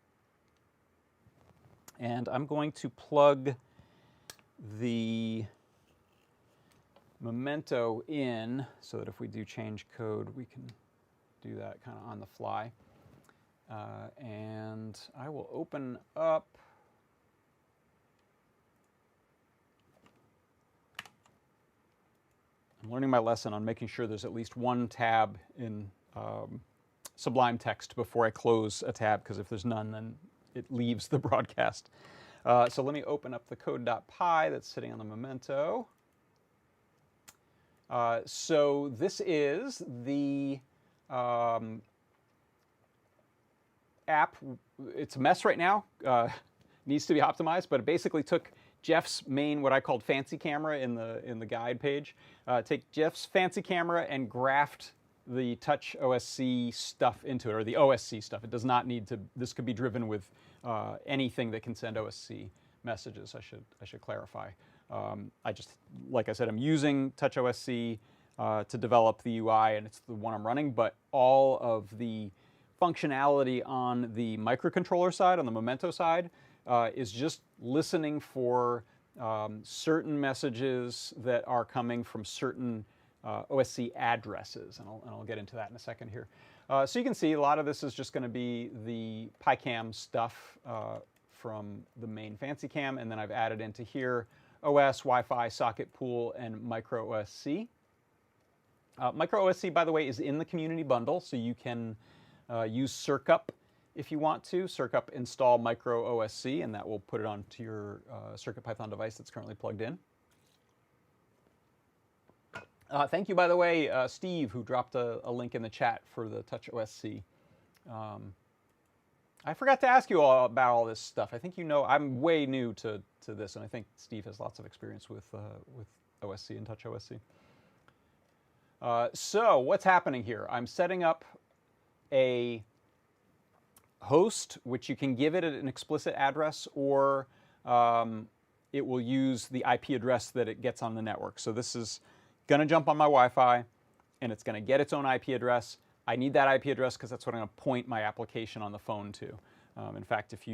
Speaker 1: And I'm going to plug the Momento in so that if we do change code, we can do that kind of on the fly. And I will open up I'm learning my lesson on making sure there's at least one tab in Sublime Text before I close a tab, because if there's none, then it leaves the broadcast. So let me open up the code.py that's sitting on the Momento. So this is the app. It's a mess right now. Needs to be optimized, but it basically took Jeff's main, what I called fancy camera in the guide page. Take Jeff's fancy camera and graft the TouchOSC stuff into it, or the OSC stuff. It does not need to. This could be driven with anything that can send OSC messages. I should clarify. I just, like I said, I'm using TouchOSC to develop the UI, and it's the one I'm running. But all of the functionality on the microcontroller side, on the Momento side, is just listening for certain messages that are coming from certain OSC addresses, and I'll get into that in a second here. So you can see a lot of this is just going to be the PyCam stuff from the main fancy cam, and then I've added into here OS, Wi-Fi, socket pool, and MicroOSC. MicroOSC, by the way, is in the community bundle, so you can use CircuitPython if you want to. CircuitPython install MicroOSC, and that will put it onto your CircuitPython device that's currently plugged in. Thank you, by the way, Steve, who dropped a link in the chat for the TouchOSC. I forgot to ask you all about all this stuff. I think you know I'm way new to this, and I think Steve has lots of experience with OSC and TouchOSC. So what's happening here? I'm setting up a host, which you can give it an explicit address, or it will use the IP address that it gets on the network. So this is going to jump on my Wi-Fi, and it's going to get its own IP address. I need that IP address because that's what I'm going to point my application on the phone to. In fact, if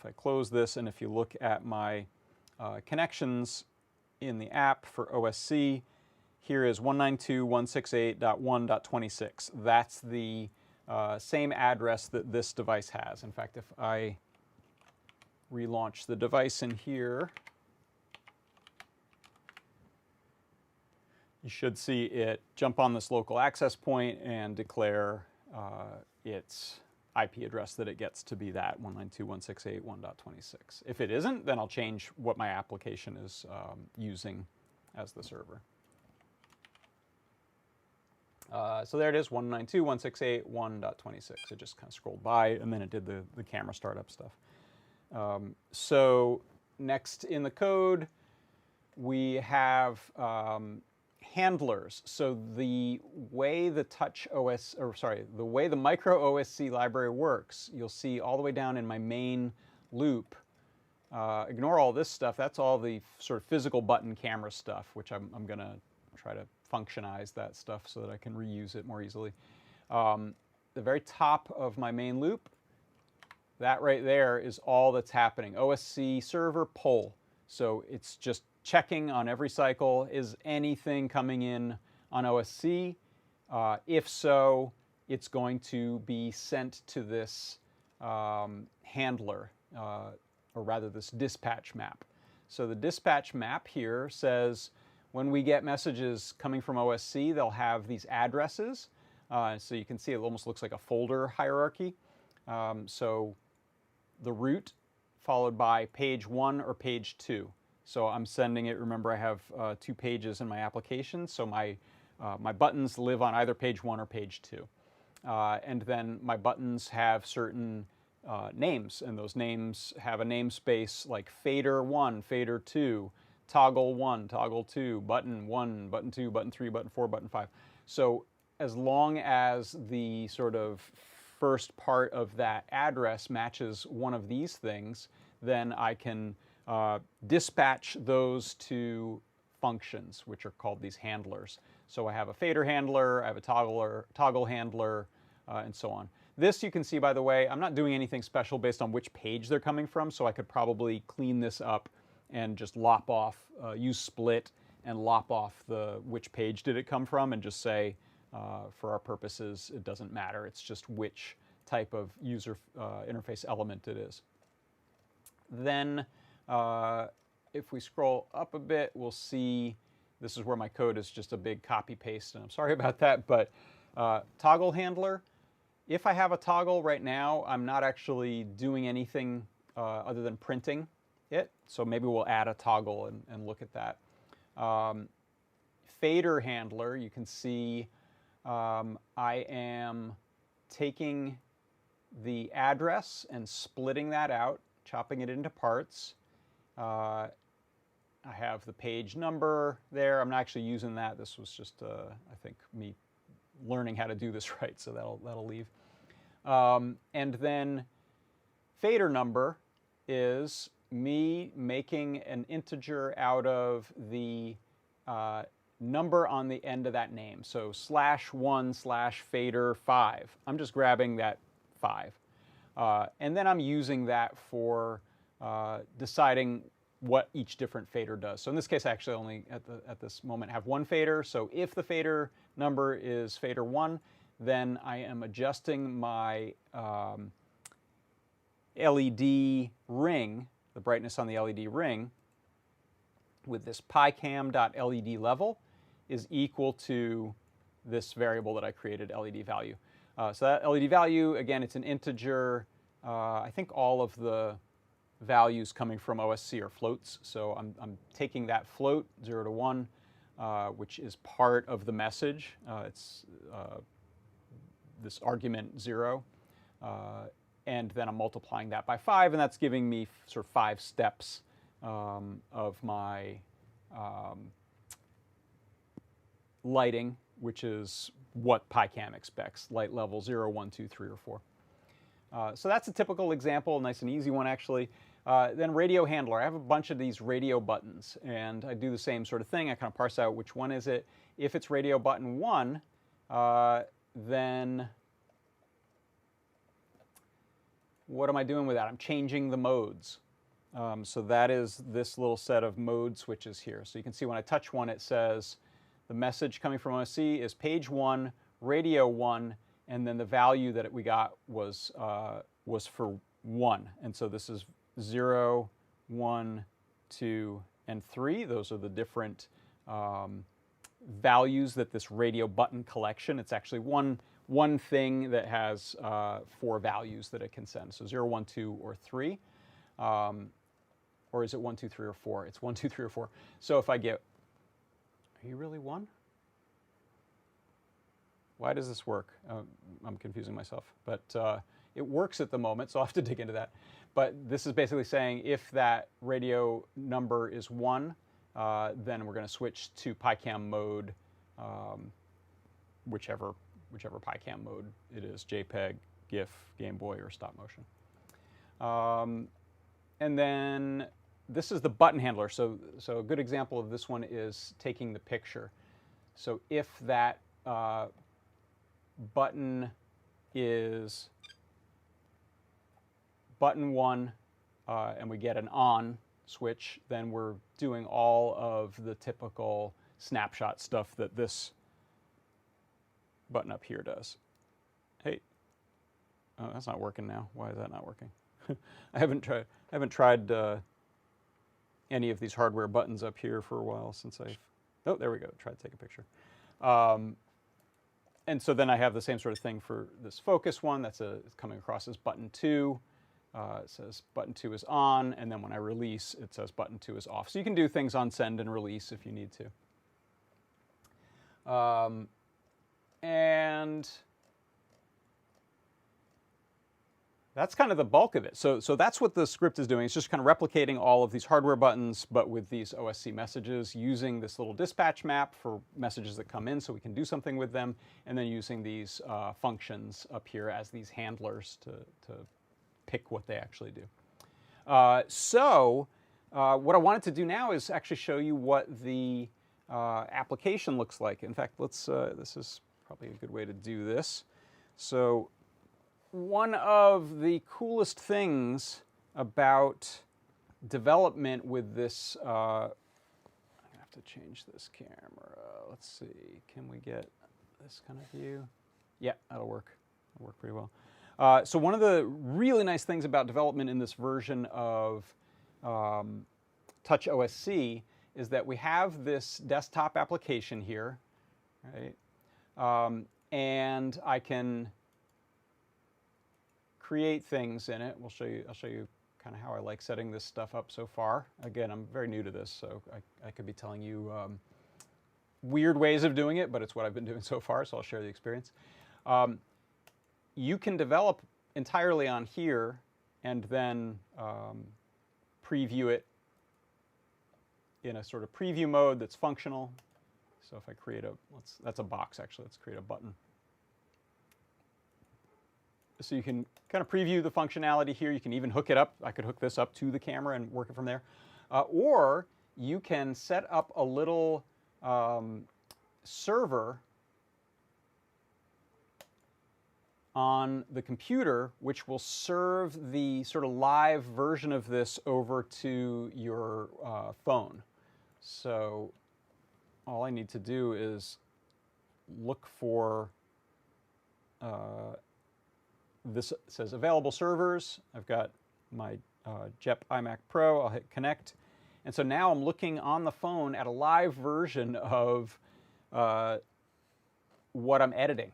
Speaker 1: I close this and if you look at my connections in the app for OSC, here is 192.168.1.26. That's the same address that this device has. In fact, if I relaunch the device in here, you should see it jump on this local access point and declare its IP address that it gets to be that 192.168.1.26. If it isn't, then I'll change what my application is using as the server. So there it is, 192.168.1.26. It just kind of scrolled by, and then it did the camera startup stuff. So next in the code, we have handlers. So the way the the way the micro OSC library works, you'll see all the way down in my main loop. Ignore all this stuff. That's all the sort of physical button camera stuff, which I'm going to try to functionize that stuff so that I can reuse it more easily. The very top of my main loop, that right there is all that's happening. OSC server poll. So it's just checking on every cycle, is anything coming in on OSC? If so, it's going to be sent to this handler, or rather this dispatch map. So the dispatch map here says when we get messages coming from OSC, they'll have these addresses. So you can see it almost looks like a folder hierarchy. So the root followed by page 1 or page 2. So I'm sending it, remember I have 2 pages in my application, so my buttons live on either page 1 or page 2. And then my buttons have certain names, and those names have a namespace like fader 1, fader 2, toggle 1, toggle 2, button 1, button 2, button 3, button 4, button 5. So as long as the sort of first part of that address matches one of these things, then I can dispatch those to functions, which are called these handlers. So I have a fader handler, I have a toggle handler, and so on. This you can see, by the way, I'm not doing anything special based on which page they're coming from, so I could probably clean this up and just lop off, use split and lop off which page did it come from, and just say, for our purposes, it doesn't matter. It's just which type of user interface element it is. Then if we scroll up a bit, we'll see this is where my code is just a big copy paste, and I'm sorry about that, but toggle handler. If I have a toggle right now, I'm not actually doing anything other than printing it, so maybe we'll add a toggle and look at that. Fader handler, you can see I am taking the address and splitting that out, chopping it into parts. I have the page number there. I'm not actually using that. This was just, I think, me learning how to do this right, so that'll leave. And then fader number is me making an integer out of the number on the end of that name. So /1/fader5. I'm just grabbing that 5. And then I'm using that for deciding what each different fader does. So in this case, I actually only at this moment have one fader. So if the fader number is fader 1, then I am adjusting my LED ring, the brightness on the LED ring, with this pycam.led level is equal to this variable that I created, LED value. So that LED value, again, it's an integer. I think all of the values coming from OSC are floats. So I'm taking that float, 0 to 1, which is part of the message. It's this argument 0. And then I'm multiplying that by 5, and that's giving me sort of 5 steps of my lighting, which is what PyCam expects, light level 0, 1, 2, 3, or 4. So that's a typical example, nice and easy one actually. Then radio handler. I have a bunch of these radio buttons, and I do the same sort of thing. I kind of parse out which one is it. If it's radio button 1, then what am I doing with that? I'm changing the modes. So that is this little set of mode switches here. So you can see when I touch one, it says the message coming from OSC is page 1, radio 1, and then the value that we got was for 1. And so this is 0, 1, 2, and 3. Those are the different values that this radio button collection. It's actually one thing that has 4 values that it can send. So 0, 1, 2, or 3. Or is it 1, 2, 3, or 4? It's 1, 2, 3, or 4. So if I get, are you really 1? Why does this work? I'm confusing myself, but it works at the moment, so I'll have to dig into that. But this is basically saying if that radio number is 1, then we're going to switch to PyCam mode, whichever PyCam mode it is, JPEG, GIF, Game Boy, or stop motion. And then this is the button handler. So a good example of this one is taking the picture. So if that button is button 1 and we get an on switch, then we're doing all of the typical snapshot stuff that this button up here does. Hey, oh, that's not working now. Why is that not working? I haven't tried any of these hardware buttons up here for a while since I've, oh, there we go, try to take a picture. And so then I have the same sort of thing for this focus one. That's coming across as button 2. It says button 2 is on, and then when I release, it says button 2 is off. So you can do things on send and release if you need to. And that's kind of the bulk of it. So that's what the script is doing. It's just kind of replicating all of these hardware buttons, but with these OSC messages, using this little dispatch map for messages that come in so we can do something with them, and then using these functions up here as these handlers to pick what they actually do. What I wanted to do now is actually show you what the application looks like. In fact, let's. This is probably a good way to do this. So one of the coolest things about development with this, I have to change this camera. Let's see, can we get this kind of view? Yeah, that'll work. It'll work pretty well. So one of the really nice things about development in this version of TouchOSC is that we have this desktop application here, right? And I can create things in it. I'll show you kind of how I like setting this stuff up so far. Again, I'm very new to this, so I could be telling you weird ways of doing it, but it's what I've been doing so far, so I'll share the experience. You can develop entirely on here and then preview it in a sort of preview mode that's functional. So if I create that's a box actually, let's create a button. So you can kind of preview the functionality here. You can even hook it up. I could hook this up to the camera and work it from there. Or you can set up a little server on the computer, which will serve the sort of live version of this over to your phone. So all I need to do is look for, this says available servers. I've got my JEP iMac Pro. I'll hit connect. And so now I'm looking on the phone at a live version of what I'm editing.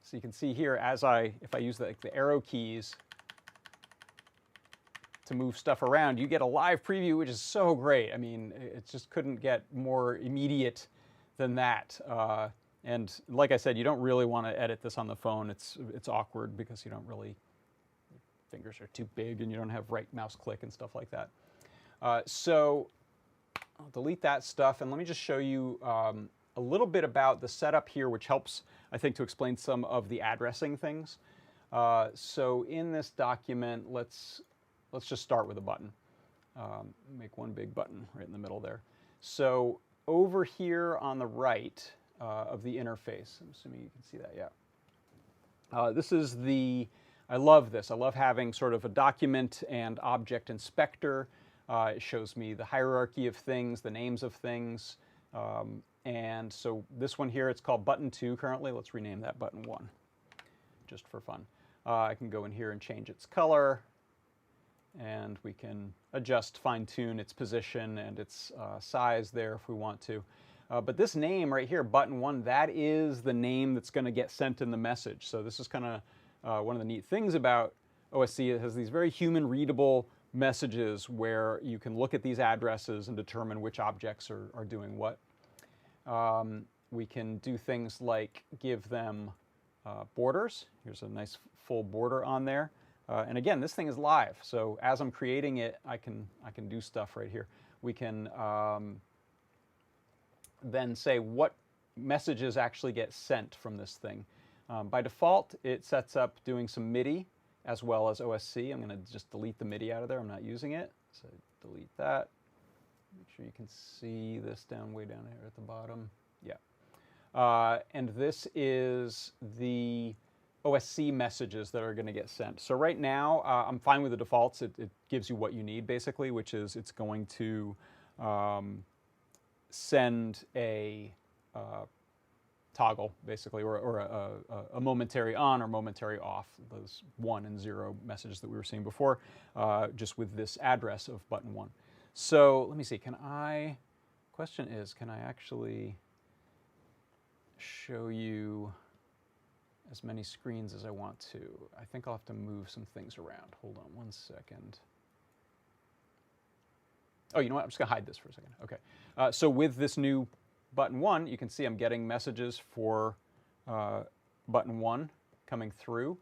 Speaker 1: So you can see here, if I use the arrow keys to move stuff around, you get a live preview, which is so great. I mean, it just couldn't get more immediate than that. And like I said, you don't really want to edit this on the phone. It's awkward because you don't really, your fingers are too big and you don't have right mouse click and stuff like that. So I'll delete that stuff, and let me just show you a little bit about the setup here, which helps, I think, to explain some of the addressing things. So in this document, let's just start with a button. Make one big button right in the middle there. So over here on the right of the interface, I'm assuming you can see that, yeah. This is I love this. I love having sort of a document and object inspector. It shows me the hierarchy of things, the names of things. And so this one here, it's called button 2 currently. Let's rename that button 1, just for fun. I can go in here and change its color, and we can adjust, fine-tune its position and its size there if we want to. But this name right here, button 1, that is the name that's going to get sent in the message. So this is kind of one of the neat things about OSC. It has these very human-readable messages where you can look at these addresses and determine which objects are doing what. we can do things like give them borders. Here's a nice full border on there. And again, this thing is live, so as I'm creating it, I can do stuff right here. We can then say what messages actually get sent from this thing. By default, it sets up doing some MIDI as well as OSC. I'm going to just delete the MIDI out of there. I'm not using it, so delete that. Make sure you can see this way down here at the bottom. Yeah. And this is the OSC messages that are going to get sent. So right now, I'm fine with the defaults. It gives you what you need, basically, which is it's going to send a toggle, basically, or a momentary on or momentary off, those 1 and 0 messages that we were seeing before, just with this address of button 1. So let me see, question is, can I actually show you as many screens as I want to? I think I'll have to move some things around. Hold on 1 second. Oh, you know what? I'm just going to hide this for a second. Okay. So with this new button 1, you can see I'm getting messages for button 1 coming through.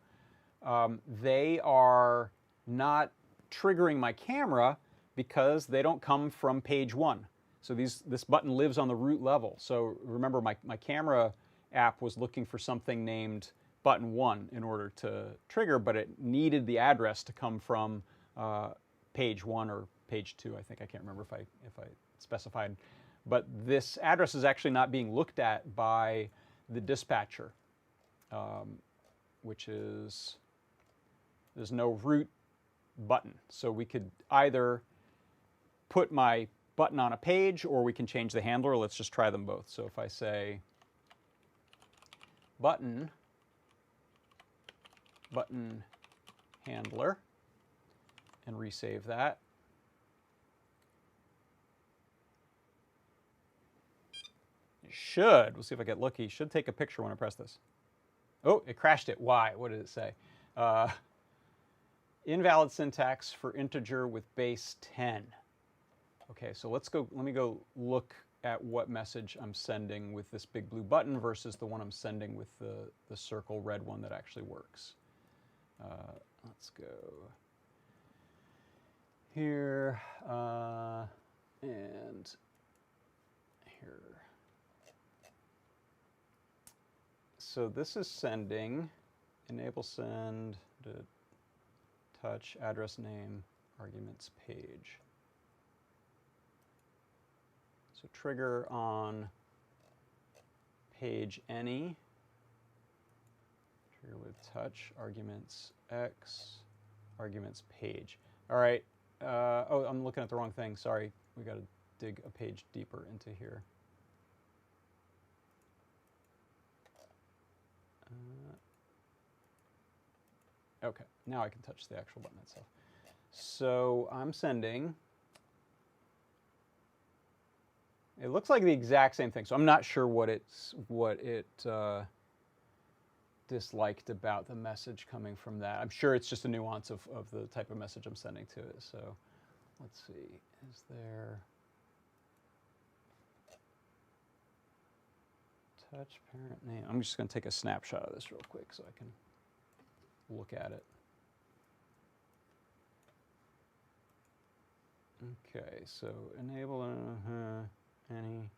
Speaker 1: They are not triggering my camera because they don't come from page 1. So this button lives on the root level. So remember, my camera app was looking for something named button 1 in order to trigger, but it needed the address to come from page 1 or page 2. I think, I can't remember if I specified. But this address is actually not being looked at by the dispatcher, which is, there's no root button. So we could either put my button on a page, or we can change the handler. Let's just try them both. So if I say button handler and resave that, we'll see if I get lucky, should take a picture when I press this. Oh, it crashed it. Why? What did it say? Invalid syntax for integer with base 10. Okay, so let me go look at what message I'm sending with this big blue button versus the one I'm sending with the circle red one that actually works. Let's go here and here. So this is sending, enable send to touch address name arguments page. So trigger on page any, trigger with touch arguments x, arguments page. All right. Oh, I'm looking at the wrong thing. Sorry. We got to dig a page deeper into here. Okay, now I can touch the actual button itself. So I'm sending, it looks like the exact same thing. So I'm not sure what it disliked about the message coming from that. I'm sure it's just a nuance of the type of message I'm sending to it. So let's see, is there touch parent name? I'm just going to take a snapshot of this real quick so I can look at it. Okay, so enable any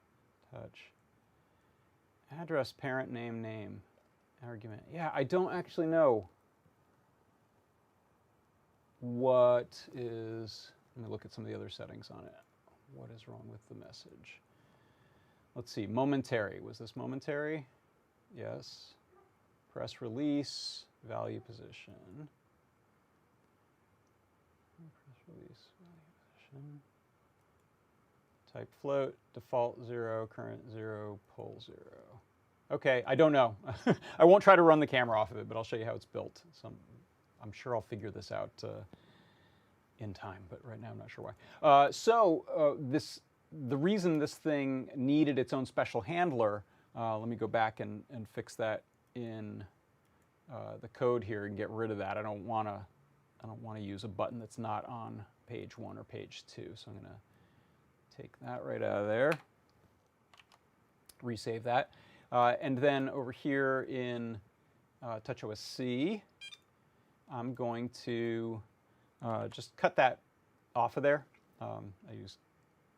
Speaker 1: touch address parent name argument. Yeah, I don't actually know what is. Let me look at some of the other settings on it. What is wrong with the message? Let's see. Momentary. Was this momentary? Yes. Press release. Value position. Press release. Value position. Type float. Default 0. Current 0. Poll 0. Okay, I don't know. I won't try to run the camera off of it, but I'll show you how it's built. I'm sure I'll figure this out in time, but right now I'm not sure why. The reason this thing needed its own special handler, let me go back and fix that in the code here and get rid of that. I don't want to use a button that's not on page 1 or page 2, so I'm going to take that right out of there. resave that. And then over here in TouchOSC, I'm going to just cut that off of there. I use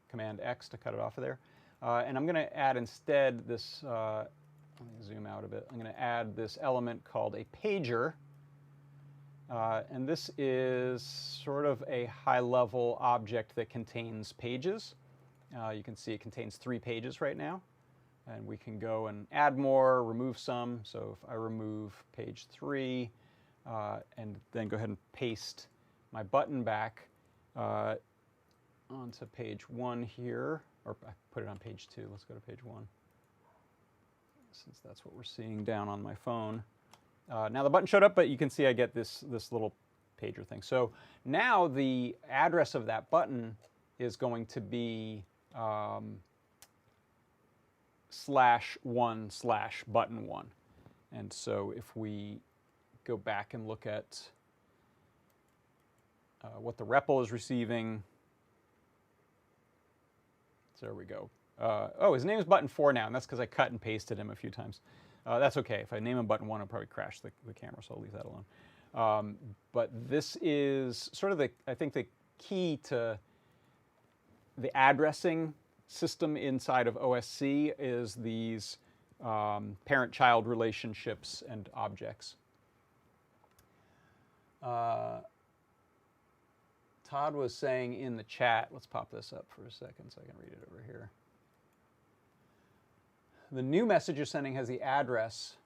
Speaker 1: Command X to cut it off of there. And I'm going to add instead this, let me zoom out a bit. I'm going to add this element called a pager. And this is sort of a high-level object that contains pages. You can see it contains 3 pages right now. And we can go and add more, remove some. So if I remove page 3, and then go ahead and paste my button back onto page 1 here, or I put it on page 2. Let's go to page 1, since that's what we're seeing down on my phone. Now the button showed up, but you can see I get this little pager thing. So now the address of that button is going to be /1/button1. And so if we go back and look at what the REPL is receiving, so there we go. Oh, his name is button4 now, and that's because I cut and pasted him a few times. That's okay. If I name him button1, it'll probably crash the camera, so I'll leave that alone. But this is sort of I think the key to the addressing system inside of OSC is these parent-child relationships and objects. Todd was saying in the chat, let's pop this up for a second so I can read it over here. The new message you're sending has the address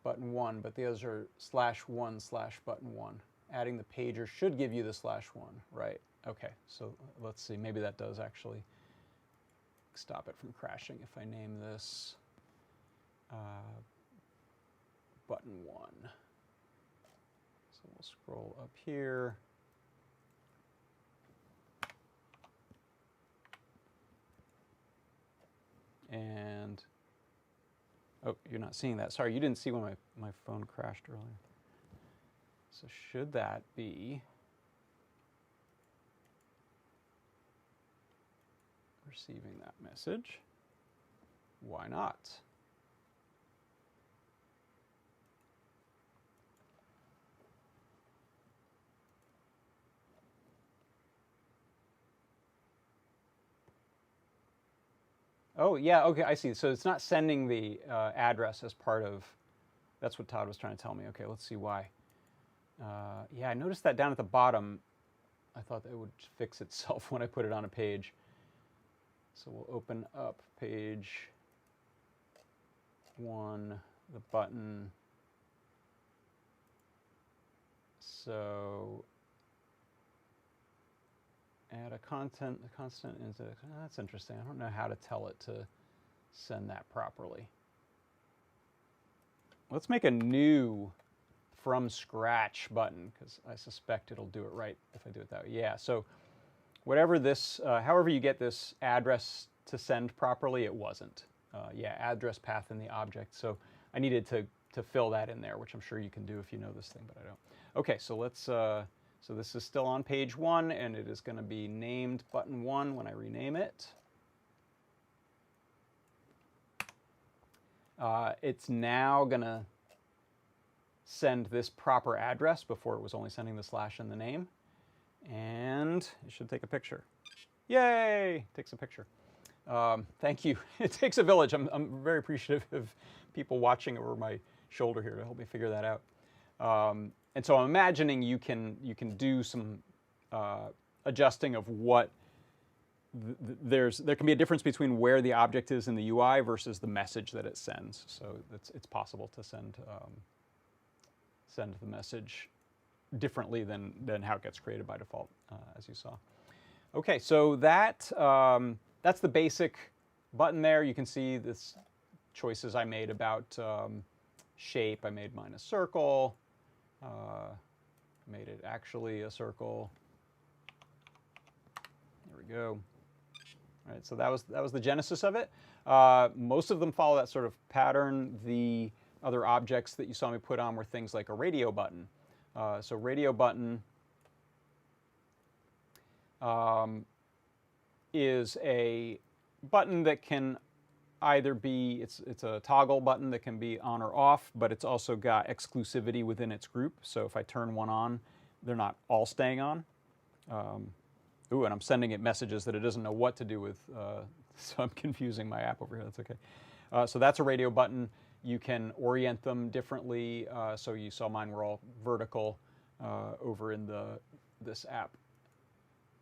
Speaker 1: button1, but the others are /1/button1. Adding the pager should give you the /1, right? Okay, so let's see, maybe that does actually stop it from crashing if I name this button1. So we'll scroll up here. And, oh, you're not seeing that. Sorry, you didn't see when my phone crashed earlier. So should that be receiving that message? Why not? Oh, yeah, okay, I see. So it's not sending the address as part of, that's what Todd was trying to tell me. Okay, let's see why. Yeah, I noticed that down at the bottom. I thought that it would fix itself when I put it on a page. So we'll open up page 1, the button. So add a constant into, that's interesting. I don't know how to tell it to send that properly. Let's make a new from scratch button, because I suspect it'll do it right if I do it that way. Yeah, so whatever this, however you get this address to send properly, it wasn't. Yeah, address path in the object. So I needed to fill that in there, which I'm sure you can do if you know this thing, but I don't. Okay, so let's, so this is still on page 1, and it is going to be named button1 when I rename it. It's now going to send this proper address. Before it was only sending the slash and the name. And it should take a picture. Yay! Takes a picture. Thank you. It takes a village. I'm very appreciative of people watching over my shoulder here to help me figure that out. And so I'm imagining you can do some adjusting of what there can be a difference between where the object is in the UI versus the message that it sends. So it's possible to send the message differently than how it gets created by default, as you saw. Okay, so that's the basic button there. You can see this choices I made about shape. I made mine a circle. Made it actually a circle. There we go. All right, so that was the genesis of it. Most of them follow that sort of pattern. The other objects that you saw me put on were things like a radio button. So radio button is a button that can either be, it's a toggle button that can be on or off, but it's also got exclusivity within its group. So if I turn one on, they're not all staying on. Ooh, and I'm sending it messages that it doesn't know what to do with, so I'm confusing my app over here. That's okay. So that's a radio button. You can orient them differently. So you saw mine were all vertical over in this app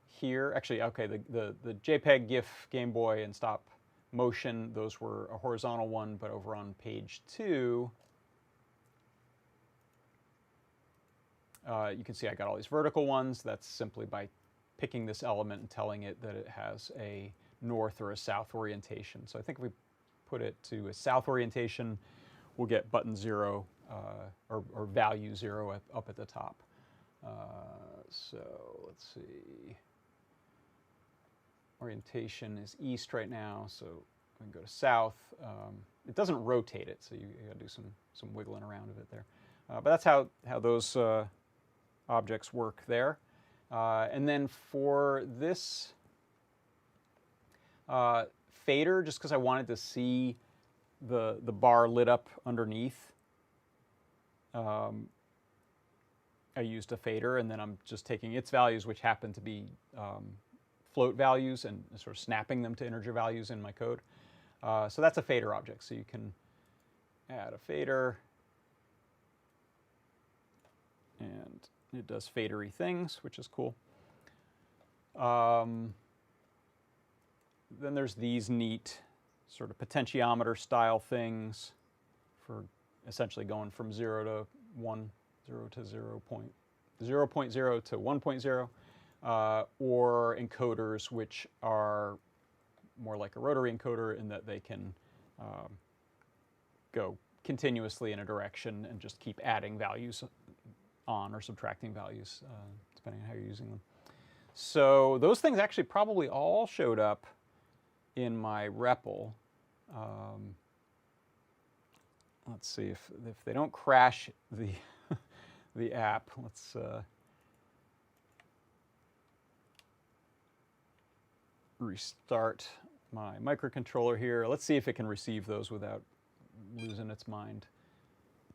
Speaker 1: here. Actually, okay, the JPEG, GIF, Game Boy, and stop motion, those were a horizontal one, but over on page 2, you can see I got all these vertical ones. That's simply by picking this element and telling it that it has a north or a south orientation. So I think if we put it to a south orientation, we'll get button 0 or value 0 up at the top. So let's see. Orientation is east right now, so we can go to south. It doesn't rotate it, so you got to do some wiggling around of it there. But that's how those objects work there. And then for this fader, just because I wanted to see the bar lit up underneath, I used a fader, and then I'm just taking its values, which happen to be float values, and sort of snapping them to integer values in my code. So that's a fader object. So you can add a fader, and it does fadery things, which is cool. Then there's these neat sort of potentiometer style things for essentially going from 0 to 1, 0 to 0.0 to 1.0, or encoders, which are more like a rotary encoder in that they can go continuously in a direction and just keep adding values on or subtracting values, depending on how you're using them. So those things actually probably all showed up in my REPL. Let's see if they don't crash the app. Let's restart my microcontroller here. Let's see if it can receive those without losing its mind.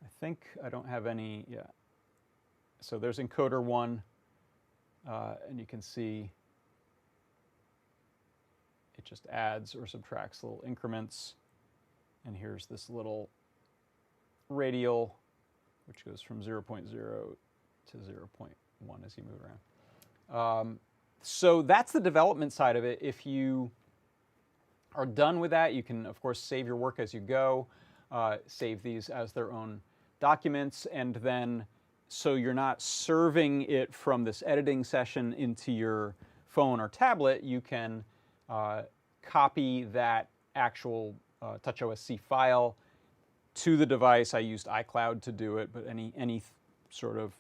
Speaker 1: I think I don't have any. Yeah. So there's encoder 1, and you can see it just adds or subtracts little increments. And here's this little radial, which goes from 0.0 to 0.1 as you move around. So that's the development side of it. If you are done with that, you can, of course, save your work as you go, save these as their own documents, and then so you're not serving it from this editing session into your phone or tablet, you can copy that actual TouchOSC file to the device. I used iCloud to do it, but any sort of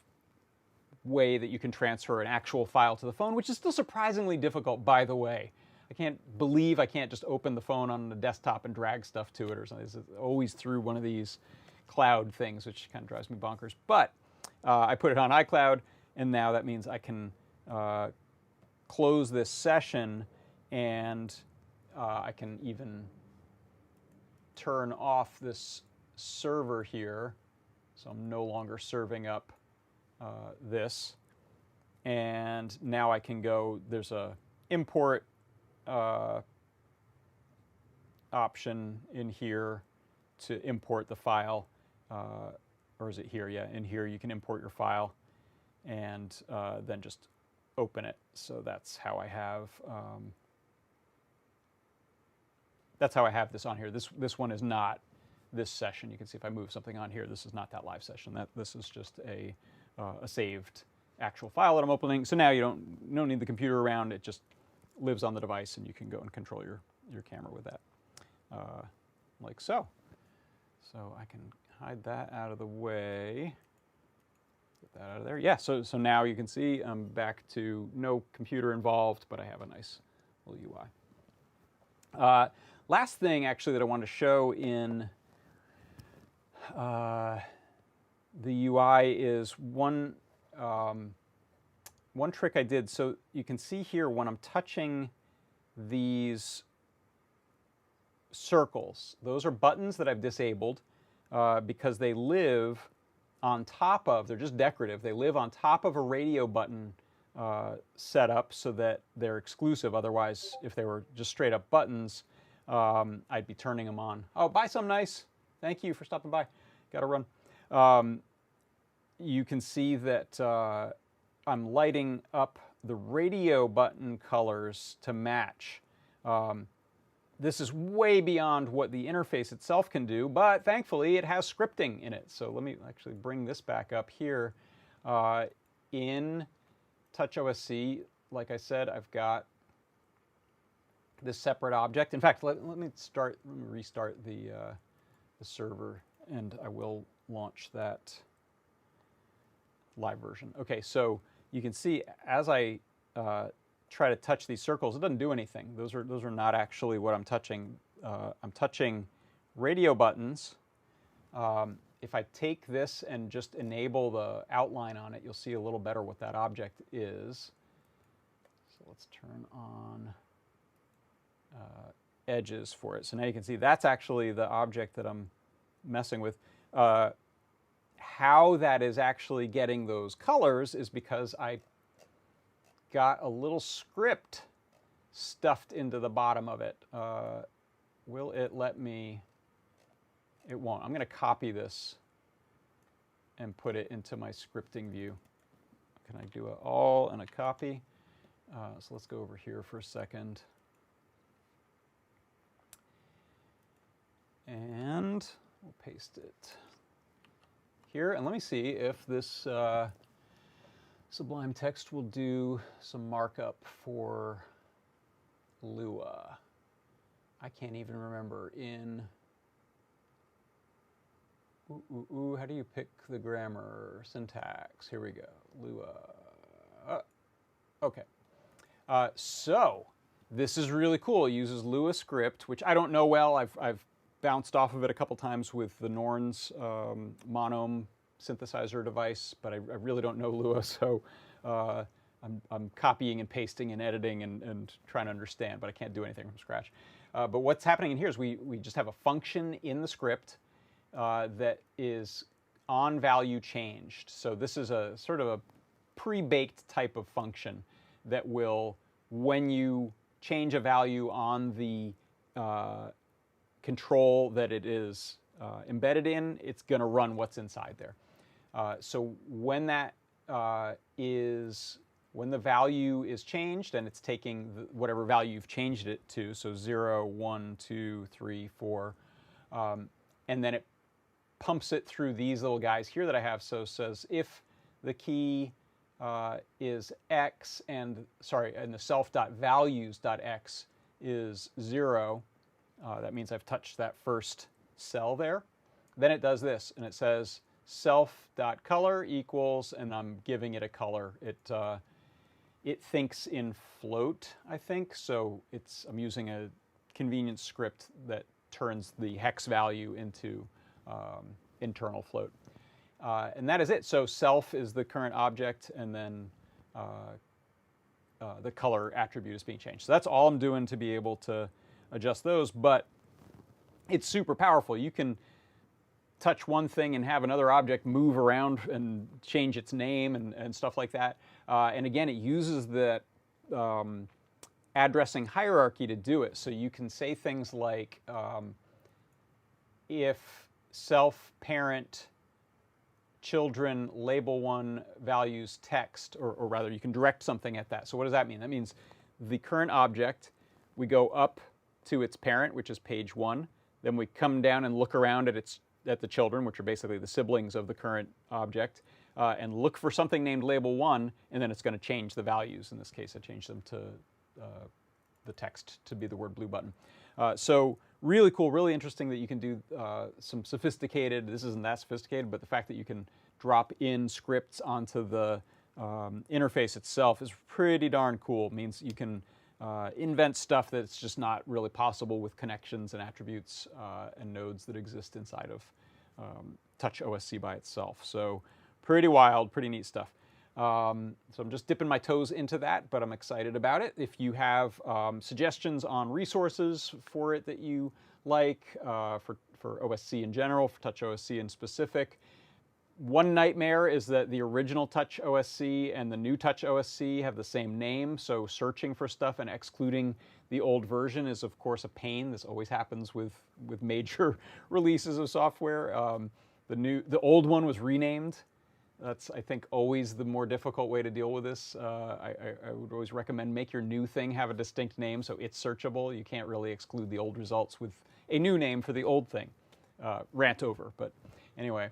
Speaker 1: way that you can transfer an actual file to the phone, which is still surprisingly difficult, by the way. I can't believe I can't just open the phone on the desktop and drag stuff to it or something. It's always through one of these cloud things, which kind of drives me bonkers. But I put it on iCloud, and now that means I can close this session, and I can even turn off this server here, so I'm no longer serving up this. And now I can go, there's a import option in here to import the file, or is it here? Yeah, in here you can import your file and then just open it. So that's how I have this on here. This one is not this session. You can see if I move something on here, this is not that live session. This is just a saved actual file that I'm opening. So now you don't need the computer around. It just lives on the device, and you can go and control your camera with that, like so. So I can hide that out of the way. Get that out of there. Yeah. So now you can see I'm back to no computer involved, but I have a nice little UI. Last thing, actually, that I wanted to show in the UI is one trick I did. So you can see here when I'm touching these circles. Those are buttons that I've disabled because they live on top of, they're just decorative, they live on top of a radio button setup so that they're exclusive. Otherwise, if they were just straight up buttons, I'd be turning them on. Oh, buy some nice. Thank you for stopping by. Got to run. You can see that I'm lighting up the radio button colors to match. This is way beyond what the interface itself can do, but thankfully it has scripting in it. So let me actually bring this back up here. In TouchOSC, like I said, I've got this separate object. In fact, let me restart the server, and I will launch that live version. Okay, so you can see as I try to touch these circles, it doesn't do anything. Those are not actually what I'm touching. I'm touching radio buttons. If I take this and just enable the outline on it, you'll see a little better what that object is. So let's turn on edges for it. So now you can see that's actually the object that I'm messing with. How that is actually getting those colors is because I got a little script stuffed into the bottom of it. Will it let me? It won't. I'm going to copy this and put it into my scripting view. Can I do it all in a copy? So let's go over here for a second. And we'll paste it here. And let me see if this Sublime Text will do some markup for Lua. I can't even remember in... how do you pick the grammar syntax? Here we go. Lua. Okay. So this is really cool. It uses Lua script, which I don't know well. I've bounced off of it a couple times with the Norns Monome synthesizer device, but I really don't know Lua, so I'm copying and pasting and editing and trying to understand, but I can't do anything from scratch. But what's happening in here is we just have a function in the script that is on value changed. So this is a sort of a pre-baked type of function that will, when you change a value on the control that it is embedded in, it's going to run what's inside there. So when that when the value is changed and it's taking whatever value you've changed it to, so 0, 1, 2, 3, 4, and then it pumps it through these little guys here that I have. So it says if the key is x and the self.values.x is 0, that means I've touched that first cell there. Then it does this, and it says self.color equals, and I'm giving it a color. It thinks in float, I think, so I'm using a convenience script that turns the hex value into internal float. And that is it. So self is the current object, and then the color attribute is being changed. So that's all I'm doing to be able to adjust those, but it's super powerful. You can touch one thing and have another object move around and change its name and stuff like that. And again, it uses that addressing hierarchy to do it. So you can say things like, if self, parent, children, label 1, values, text, or rather you can direct something at that. So what does that mean? That means the current object, we go up to its parent, which is page 1. Then we come down and look around at the children, which are basically the siblings of the current object, and look for something named label 1, and then it's going to change the values. In this case, I changed them to the text to be the word blue button. So really cool, really interesting that you can do some sophisticated, this isn't that sophisticated, but the fact that you can drop in scripts onto the interface itself is pretty darn cool. It means you can invent stuff that's just not really possible with connections and attributes and nodes that exist inside of TouchOSC by itself. So pretty wild, pretty neat stuff. So I'm just dipping my toes into that, but I'm excited about it. If you have suggestions on resources for it that you like, for OSC in general, for TouchOSC in specific, one nightmare is that the original TouchOSC and the new TouchOSC have the same name, so searching for stuff and excluding the old version is, of course, a pain. This always happens with major releases of software. The old one was renamed. That's, I think, always the more difficult way to deal with this. I would always recommend make your new thing have a distinct name so it's searchable. You can't really exclude the old results with a new name for the old thing. Rant over, but anyway.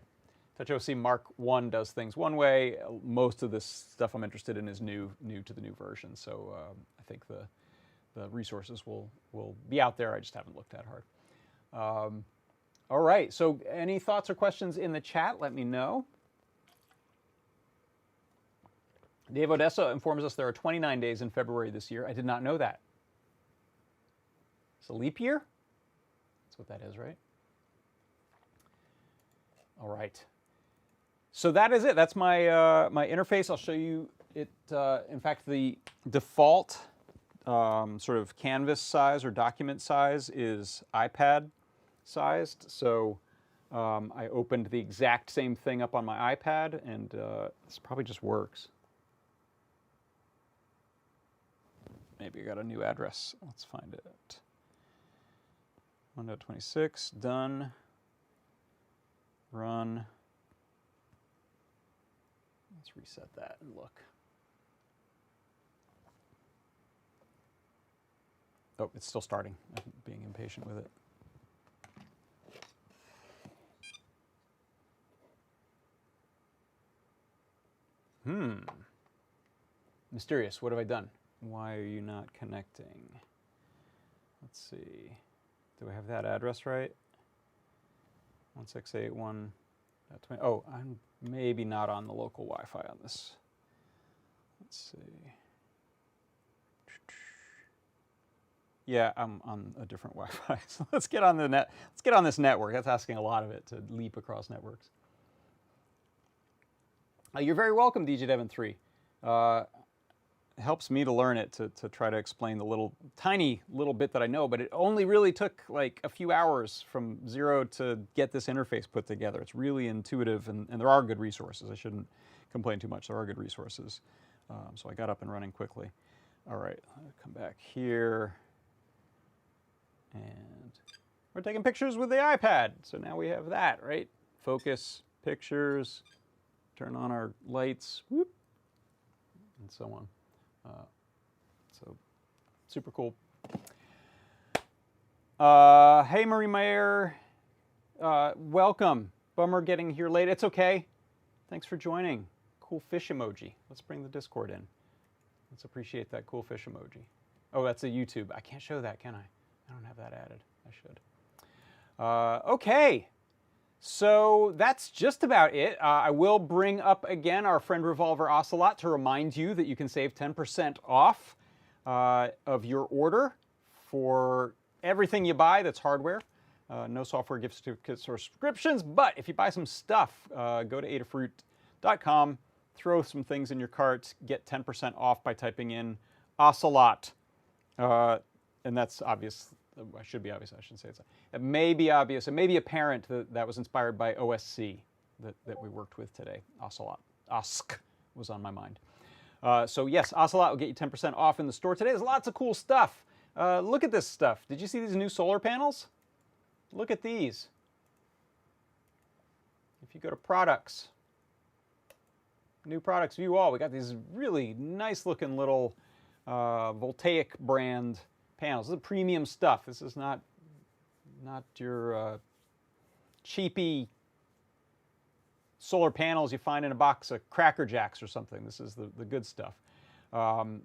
Speaker 1: TouchOSC Mark 1 does things one way. Most of this stuff I'm interested in is new to the new version. So I think the resources will be out there. I just haven't looked that hard. All right. So any thoughts or questions in the chat? Let me know. Dave Odessa informs us there are 29 days in February this year. I did not know that. It's a leap year? That's what that is, right? All right. So that is it. That's my my interface. I'll show you it. In fact, the default sort of canvas size or document size is iPad sized. So I opened the exact same thing up on my iPad, and this probably just works. Maybe I got a new address. Let's find it. 1.26, done. Run. Let's reset that and look. Oh, it's still starting. I'm being impatient with it. Mysterious. What have I done? Why are you not connecting? Let's see. Do I have that address right? 168.1.20. Oh, I'm maybe not on the local Wi-Fi on this. Let's see. Yeah, I'm on a different Wi-Fi. So let's get on the net. Let's get on this network. That's asking a lot of it to leap across networks. You're very welcome, DJ Devon 3. It helps me to learn it to try to explain the tiny little bit that I know, but it only really took like a few hours from zero to get this interface put together. It's really intuitive, and there are good resources. I shouldn't complain too much. There are good resources. So I got up and running quickly. All right, I'll come back here. And we're taking pictures with the iPad. So now we have that, right? Focus, pictures, turn on our lights, whoop, and so on. So super cool. Hey, Marie Mayer. Welcome. Bummer getting here late. It's okay. Thanks for joining. Cool fish emoji. Let's bring the Discord in. Let's appreciate that cool fish emoji. Oh, that's a YouTube. I can't show that, can I? I don't have that added. I should. Okay. So that's just about it. I will bring up again our friend Revolver Ocelot to remind you that you can save 10% off of your order for everything you buy that's hardware. No software gift certificates or subscriptions, but if you buy some stuff, go to adafruit.com, throw some things in your cart, get 10% off by typing in Ocelot. And that's obvious. I should be obvious. I shouldn't say it's. It may be obvious. It may be apparent that that was inspired by OSC that we worked with today. Ocelot. OSC was on my mind. So yes, Ocelot will get you 10% off in the store today. There's lots of cool stuff. Look at this stuff. Did you see these new solar panels? Look at these. If you go to products, new products, view all. We got these really nice looking little Voltaic brand panels. This is premium stuff. This is not your cheapy solar panels you find in a box of Cracker Jacks or something. This is the good stuff.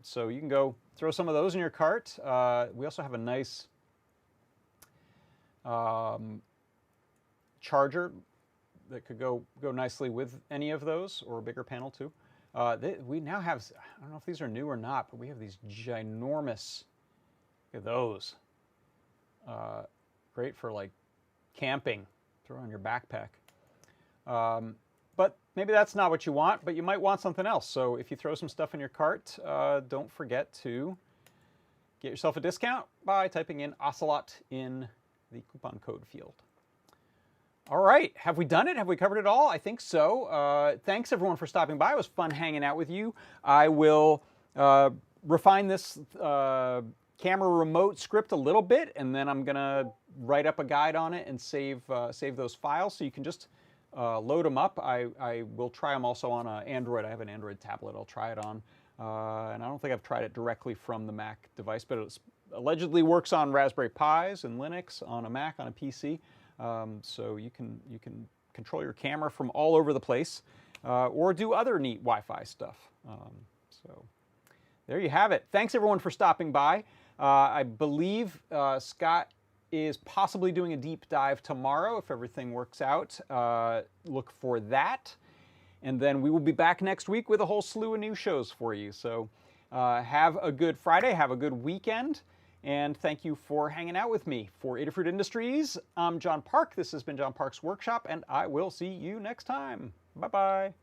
Speaker 1: So you can go throw some of those in your cart. We also have a nice charger that could go nicely with any of those, or a bigger panel too. We now have, I don't know if these are new or not, but we have these ginormous. Look at those. Great for like camping. Throw on your backpack. but maybe that's not what you want, but you might want something else. So if you throw some stuff in your cart, don't forget to get yourself a discount by typing in Ocelot in the coupon code field. All right, have we done it? Have we covered it all? I think so. Thanks everyone for stopping by. It was fun hanging out with you. I will refine this camera remote script a little bit, and then I'm gonna write up a guide on it and save those files so you can just load them up. I will try them also on Android. I have an Android tablet I'll try it on. And I don't think I've tried it directly from the Mac device, but it allegedly works on Raspberry Pis and Linux, on a Mac, on a PC. So you can control your camera from all over the place, or do other neat Wi-Fi stuff. So there you have it. Thanks everyone for stopping by. I believe Scott is possibly doing a deep dive tomorrow if everything works out. Look for that. And then we will be back next week with a whole slew of new shows for you. So have a good Friday, have a good weekend, and thank you for hanging out with me. For Adafruit Industries, I'm John Park. This has been John Park's Workshop, and I will see you next time. Bye-bye.